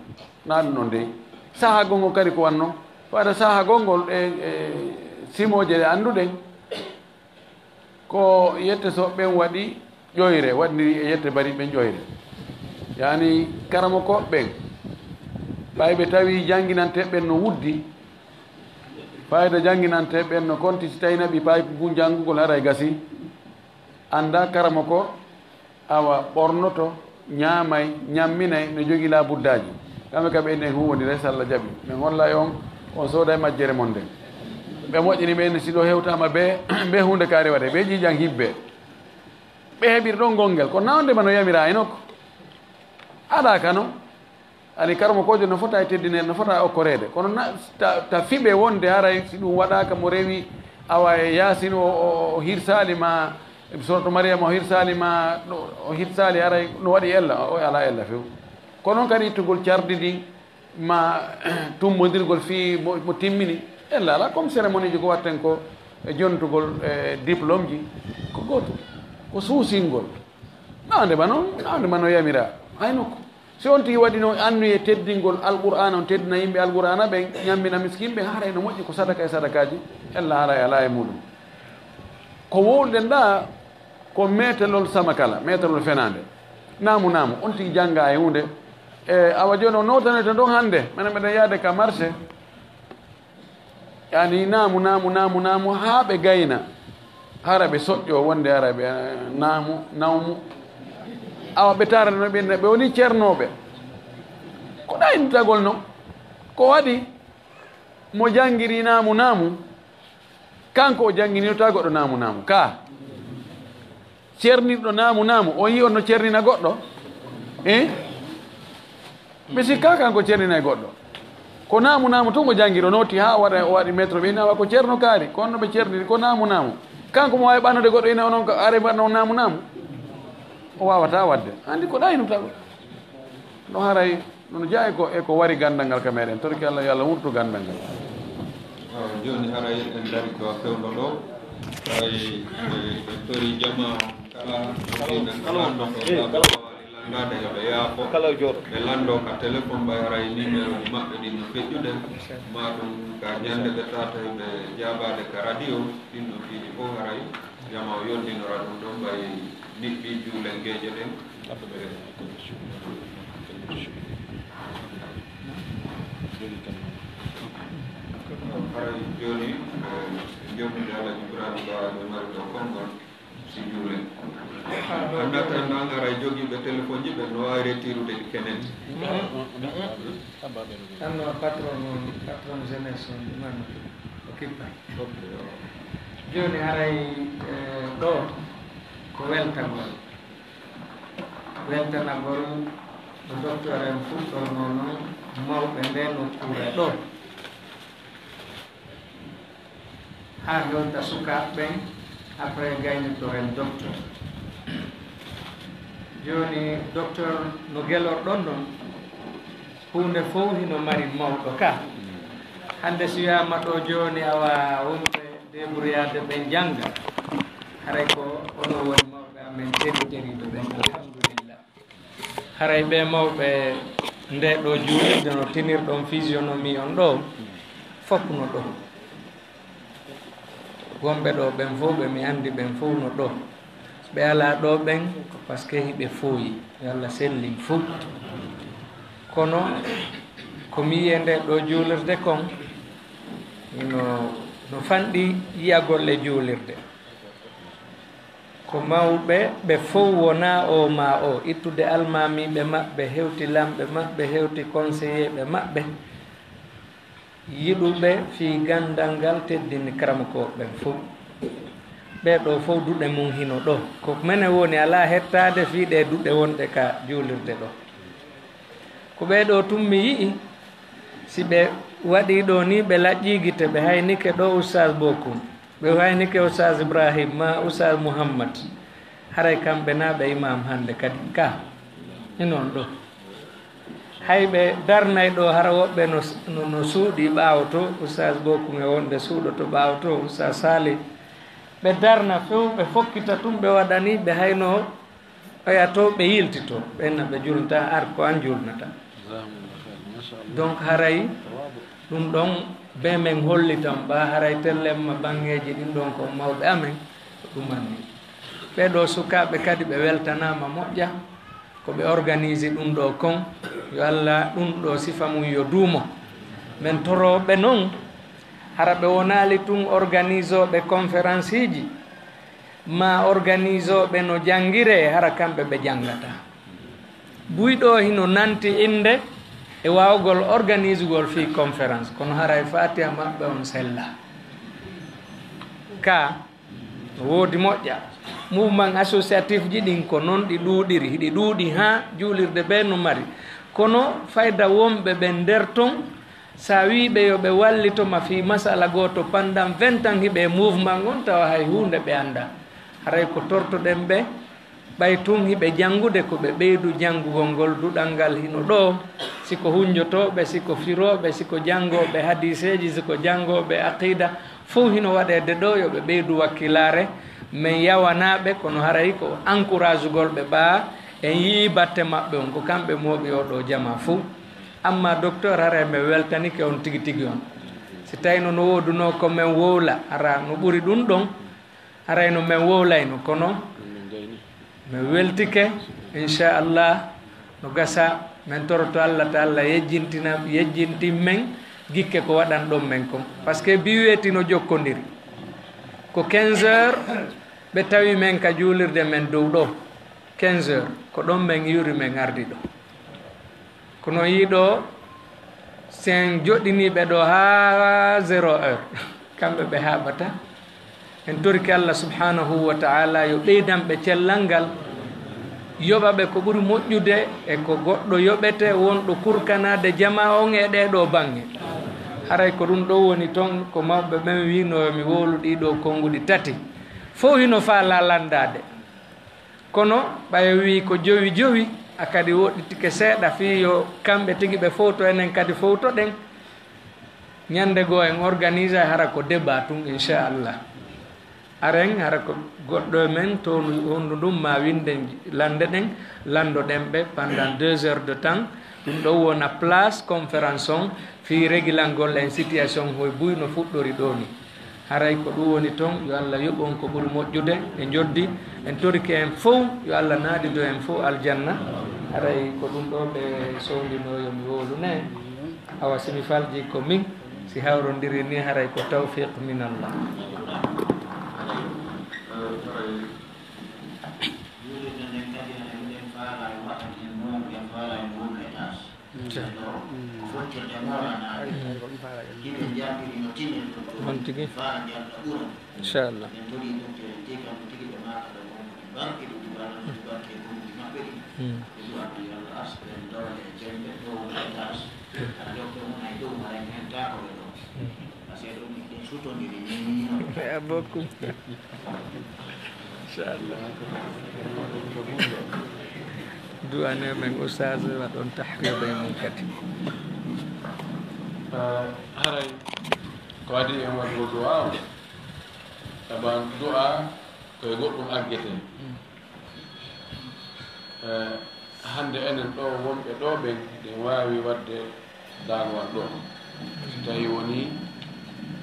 na ɗum ɗon de saha gongol kadi ko wanno waɗa saha gongol e simoje ɗe annduɗen ko yette so ɓen waɗi ƴoyre waɗniri e yette bari ɓen ƴoyre yani karama koɓe ɓen ɓayɓe tawi jangguinanteɓen no wuddi fayida jangguinanteɓen no konti si tawi naɓi pay gu janggugol haray gasi anda karama ko awa ɓornoto ñaamay ñamminay no jogui labuddaji kamɓe kam enen huwodire so Allah jaaɓi min holla e on sooda e majjere mon nden ɓe moƴƴini ɓe ene siɗo hewtama ɓe hunde kaari waɗe ɓe ƴiiƴan hibbe ɓe heɓiri ɗon gonguel ko nawdema no yamira e nokko aɗa kano ani karmo kojo no fota e teddinede no fota e okkorede kono ta fiɓe wonde haray si ɗum waɗaka mo rewi awa e yasin o hirsali ma soto mariama o hirsali ma o hirsali haray no waɗi ella o ala ella few kono noon kadi ittugol cardi ɗi ma tummodirgol fi mo timmini ella ala comme cérémonie ji ko watten ko e jontugol diplôme ji ko goto ko suusingol nawdema no yamira hay nokko si on tigi waɗi no annuye teddingol alqur'ana on teddina yimɓe alqur'ana ɓen ñammina miskin ɓe haray no moƴƴi ko sadaka e sadakaji ella haray ala e muɗum ko wowɗen ɗa ko metelol sama kala metelol fenade namu on tigi jangga e hunde e awa joni o nowtanete ɗon hande minen mbeɗen yaade ka marché yani namu ha ɓe gayna hara ɓe soƴƴo wonde hara ɓe nawmu awa ɓe tarano ɓe woni ceernoɓe ko ɗaynitagol noon ko waɗi mo janggiri namu kanko o jangginirta goɗɗo namu ka ceernirɗo namu o yi on no ceernina goɗɗo ɓe sikka kanko ceernina e goɗɗo ko namu tun o janggiri o noti ha o waɗi métre ɓe inawa ko ceerno kaari kono ɓe ceerniri ko namu kanko mo wawi ɓannude goɗɗo ina onon are mbaɗno namu o wawata wadde andi ko ɗaynutago no haray nono jeeya eko wari gandal ngal ka meɗen torki Allah yo Allah wurtu gandal ngal joni haray en dari ɗo fewɗo ɗo ay ɓe tori jama kala landade yoɓe yaafo ɓe lando ka téléphone ɓay haray numéro ji maɓɓe ɗin no feƴƴuɗe ma ɗum ka ñande ɓe tata ɓe jaabade ka radio ɗin ɗo fiiji fof haray jama o yondinora ɗum ɗon ɓay niɓɓi juulengeje ɗen haray joni jomnude Allah jibrani ɗo ɓe mari ɗo konngol si juulen annata en noon ara jogiiɓe téléphone ji ɓe no wawi retirude ɗi kenen anno patron jeunesse on ɗuman o kippa joni haray ɗo ko weltanagol no docteur en fuɗɗorno noon mawɓe nde nokkure ɗo ha hewta sukaɓe ɓen après gaynito en docteur joni docteur no guelorɗon ɗon hunde fof hino mari mawɗo ka hande so wiyama ɗo joni awa wonɓe débrouillade ɓe jangga haray ko ono woni mawɓe amen teriɗo ɓen alhamdulillah haray ɓe mawɓe nde ɗo juulirde no tinirɗon physionomie on ɗo fof no ɗo wonɓe ɗo ɓen fof ɓe mi andi ɓen fof no ɗo ɓe ala ɗo ɓen par ce que hiɓe fooyi yo Allah sellim fof kono komi yiye nde ɗo juulirde kon no fanɗi yiya golle juulirde ko mawɓe ɓe fof wona o ma o ittude almamiɓe maɓɓe hewti lamɓe maɓɓe hewti conseiller ɓe maɓɓe yiɗuɓe fi gandal ngal teddini karamakoɓe fof ɓeɗo fof duɗe mum hino ɗo ko mene woni ala hettade fiiɗe duɗe wonɗe ka juulirde ɗo ko ɓeɗo tummi yii si ɓe waɗi ɗo ni ɓe laƴƴigite ɓe haynike ɗo oustaz bokum ɓe haynike oustaz ibrahim ma oustaz mouhammad haray kamɓe na ɓe imam hande kadi ka inon ɗo hay ɓe darnay ɗo hara woɓɓe no suuɗi ɓaawo to oustaz bokum e wonde suuɗoto ɓaawo to oustaz sali ɓe darna few ɓe fokkita tum ɓe waɗani ɓe hayno oya to ɓe yiltito ɓenna ɓe julnata ar ko an julnata donc haray ɗum ɗon be men hollitam ɓa haray tellemma bangeji ɗin ɗon ko mawɓe amen ko ɗumanni ɓeɗo sukaɓe kadi ɓe weltanama moƴƴa koɓe organise ɗum ɗo kon yo Allah ɗum ɗo sifa mum yo duumo men toroɓe noon hara ɓe wonali tun organise oɓe conférence ji ma organise oɓe no jangire hara kamɓe ɓe jangata buyɗo hino nanti inde e wawgol organise gol fi conférence kono haray fatiha maɓɓe on sella ka woodi moƴƴa mouvement associatif ji ɗin ko noon ɗi ɗuuɗiri hiɗi ɗuuɗi ha juulirde ɓe no mari kono fayda wonɓe ɓe nder ton sa wiɓe yo ɓe wallitoma fi masala goto pendant 20 ans hiɓe mouvement on tawa hay hunde ɓe anda haray ko tortoɗen ɓe ɓay tun hiɓe jangude ko ɓe ɓeydu jangugol ngol duɗal ngal hino ɗo siko hunjotoɓe siko firoɓe siko jangoɓe hadiseji siko jangoɓe aqida fof hino waɗede ɗo yo ɓe ɓeydu wakkilare min yawanaɓe kono haray ko encourage gol ɓe ɓa en yii batte maɓɓe on ko kamɓe moɓi oɗo jama fou amma docteur haray mi weltanike on tigi tigi on si tawino no woduno ko min wowla ara no ɓuuri ɗum ɗon haray no min wowlayno kono mi weltike inchallah no gasa min toroto Allah ta Allah yejjintin men gikke ko waɗan ɗon men kon par ce que biweti no jokkodiri ko 15 heures ɓe tawi men ka juulirde men dow ɗo 15 heures ko ɗon men yuri men ardi ɗo kono yiɗo sen joɗɗiniɓe ɗo ha 0 heure kamɓe ɓe haɓata en torki Allah subhanahu wa ta'ala yo ɓeydanɓe cellal ngal yoɓaɓe ko ɓuri moƴƴude e ko goɗɗo yoɓete wonɗo kurkanade jama on e ɗeɗo bange haray ko ɗum ɗo woni toon ko mawɓe ɓen wino mi wowlu ɗiɗo konguɗi tati fof hino faala landade kono ɓaye wi ko jowi jowi akadi woɗɗitike seeɗa fi yo kamɓe tigi ɓe fowto enen kadi fowto ɗen ñande goo en organise hara ko débat tun inchallah aren hara ko goɗɗo men to hondu ɗum ma winde lande ɗen landoɗen ɓe pendant 2 heures de temps ɗum ɗo wona place conférence on fi régulangol en situation hoye buy no fuɗɗori ɗo ni haray ko ɗum woni toon yo Allah yoɓon ko ɓuri moƴƴude e joddi en toriki en fof yo Allah naadido en fof aljanna haray ko ɗum ɗo ɓe sohlinoyo mi wowlu ne awa simi falji ko min si hawrodiri ni haray ko tawfiq min Allah Inch'Allah beaucoup Inch'Allah du'ane men ustaz waɗon tahriba e mum kadi haray ko adi en waɗgo du'a saban du'a koye goɗɗum aggete hande enen ɗo wonɓe ɗo ɓen ɗen wawi wadde daanowal ɗo so tawi woni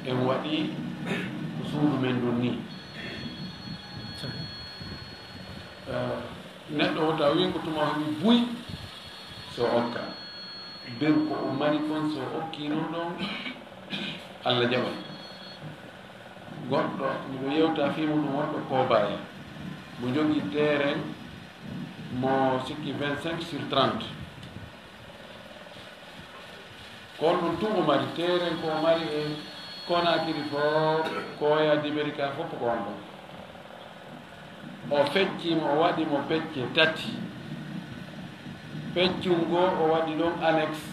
en waɗi ko suudu men ɗum ni neɗɗo o taw wi ko tuma homi buy so okka nder ko o mari kon so okki noon ɗon Allah jaɓay goɗɗo miɗo yewta fimo ɗum wonɗo kobaye mo jogui terrain mo sikki 25/30 kon ɗum tum o mari terrain ko mari e Konakiri fof koya Dibérika fof ko on ɗon o feccimo o waɗimo pecce tati peccum goo o waɗi ɗon annexe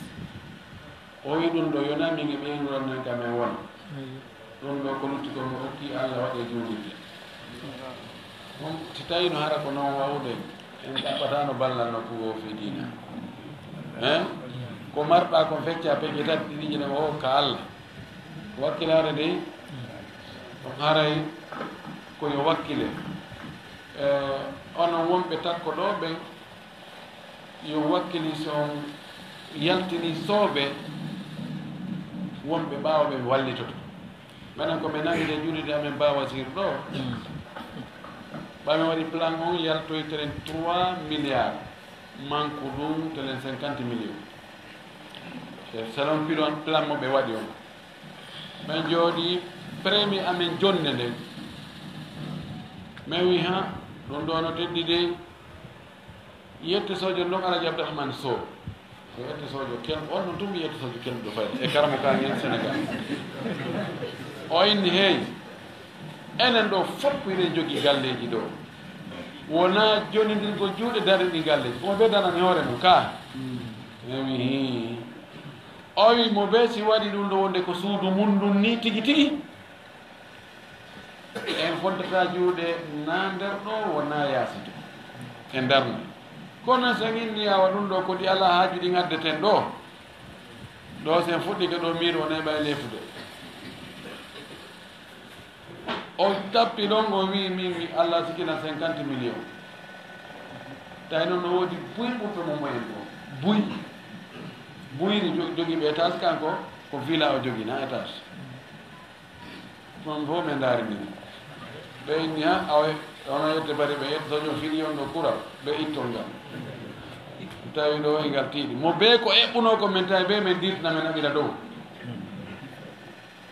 o wi ɗum ɗo yona min e ɓeynurannoy kamen wona ɗum ɗo ko lutti ko mo hokki Allah waɗe juulirde on si tawi no hara ko noon wawde en ɗaɓɓatano ballal nokku go fi dina hein ko marɗa ko fecca pecce tati ɗiɗi ne o hokka Allah wakkilare de on haray koyo wakkile onon wonɓe takko ɗo ɓen yo wakkili son yaltini sooɓe wonɓe ɓaawa ɓe wallitoto minen koɓe nangide juulide amen mbawasir ɗo ɓamin waɗi plan on yaltoyteren 3 milliards manque ɗum telen 50 millions selon plan mo ɓe waɗi on min jooɗi prémi amen jonde nden min wi ha ɗum ɗo no teddi de yette sojo ɗon alaji Abdourahmane Sow o yette sojo ken on no tumbi yette sojo kelɗo fay e karamo ka hen Sénégal o inni hey enen ɗo fof iɗen jogui galleji ɗo wona jonidirgo juuɗe dare ɗi galleji omo ɓe danani hoore mum ka mi wi o wi mo be si waɗi ɗum ɗo wonde ko suudu mum ɗum ni tigi tigi en foddata juuɗe na nder ɗo wona yaasi to e darna kono sen inni awa ɗum ɗo kodi ala haaju ɗi gaddeten ɗo ɗo sen fuɗɗike ɗo miiru o neɓa e leefude o tappi ɗon o wi min mi Allah sikina 50 millions tawi noon no woodi buy ɓurɓe mo moyen o buy buyri jogiiɓe étage kanko ko villa o jogina étage ɗon fof ɓe ndaari min ɓe inni ha awa ono yette bari ɓe yetta soño fiɗi on ɗo kura ɓe ittol ngal tawi ɗo e ngal tiiɗi mo be ko eɓɓuno ko min tawi be min dirtina men aɓira dow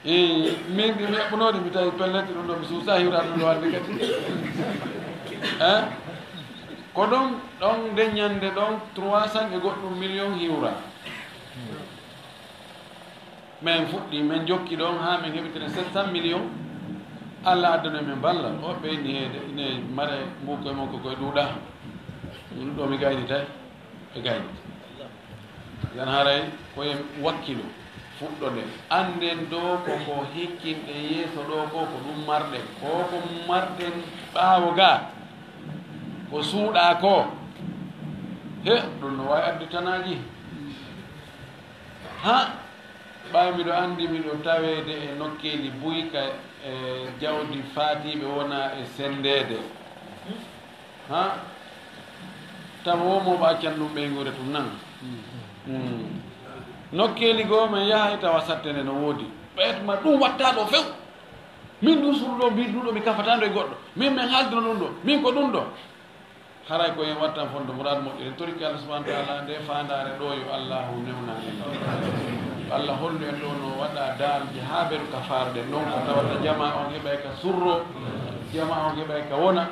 min mi eɓɓunode mi tawi pellette ɗum ɗo mi suusa hiwra ɗum ɗo hande kadi ko ɗon ɗon deññande ɗon 300 e goɗɗum millions hiwra min fuɗɗi min jokki ɗon ha min heɓitene 700 millions Allah addano men ballal o ɓeyni heede ine mare mbukkoye mon ko koye ɗuuɗa ɗum ɗo mi gayni tawi e gayni yan haray koye wakkilo fuɗɗo nde anden ɗo koko hikkinɗe yeeso ɗo ko ko ɗum marɗe koko marɗen ɓaawo ga ko suuɗa ko he ɗum no wawi adde tanaji ha ɓawi miɗo andi miɗo tawede e nokkeji buyka e jawdi faatiɓe wona e sendede ha tawa womoɓe accan ɗum ɓeygure tum nan nokkeli goo men yaha e tawa sattene no woodi ɓeytoma ɗum watta ɗo few min ɗum suuɗo ɗo mbi ɗum ɗo mi kafatando e goɗɗo min haaldino ɗum ɗo min ko ɗum ɗo haray ko yen wattan fonde mourad moƴƴere toriki Allah subahanahu wa taala nde fandare ɗo yo allahu newna en Allah hollu en ɗo no waɗa daarji ha ɓeɗo ka farde noon ko tawata jama on heɓay ka surro jama on heɓay ka wona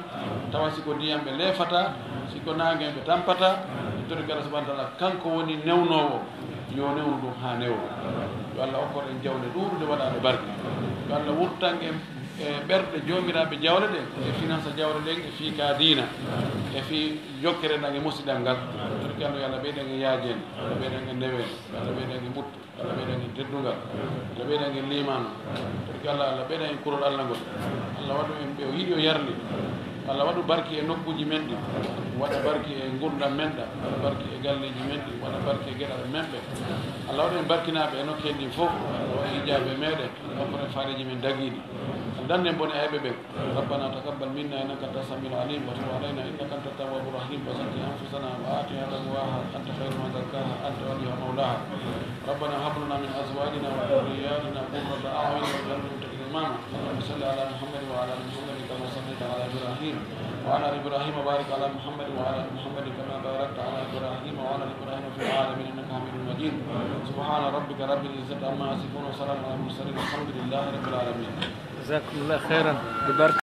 tawa siko ndiyam ɓe leefata siko nangue ɓe tampata toriki Allah subahanahu wa taala kanko woni newnowo yo newnu ɗum ha newo yo Allah okkor en jawle ɗuɗude waɗaɗo barke yo Allah wurtan en e ɓerɗe jomiraɓe jawle ɗen e finance jawle ɗen e fi ka diina e fi jokkere ɗan e musidɗal ngal torki Allah yo Allah ɓeyɗen e yaajen Allah ɓeyɗen e ndewen Allah ɓeyɗen e muttu Allah ɓeyɗen e teddugal Allah ɓeyɗen e limanu torki Allah Allah ɓeyɗen e kurol Allah ngol Allah waɗu en ɓe o yiɗi o yarli Allah waɗu barki e nokkuji men ɗi waɗa barki e gurdam men ɗa waɗa barki e galleji men ɗi waɗa barki e gueɗal men ɓe Allah waɗu en barkinaɓe e nokkeji ɗi fof Allah waɗa hijaɓe meɗen okkore faareji men daguiɗi دن بني أبي ربنا تقبل منا إنك أنت السميع العليم وتب علينا إنك أنت التواب الرحيم وزكي أنفسنا وآتها تقواها أنت خير من زكاها أنت وليها مولاها ربنا هب لنا من ازواجنا وذرياتنا قرة اعين واجعلنا للمتقين اماما اللهم صل على محمد وعلى ال محمد كما صليت على ابراهيم وعلى ال ابراهيم وبارك على محمد وعلى ال محمد كما باركت على ابراهيم وعلى ال ابراهيم في العالمين انك حميد مجيد سبحان ربك رب العزة عما يصفون وسلام على المرسلين والحمد لله رب العالمين. جزاكم الله خيرا ببركة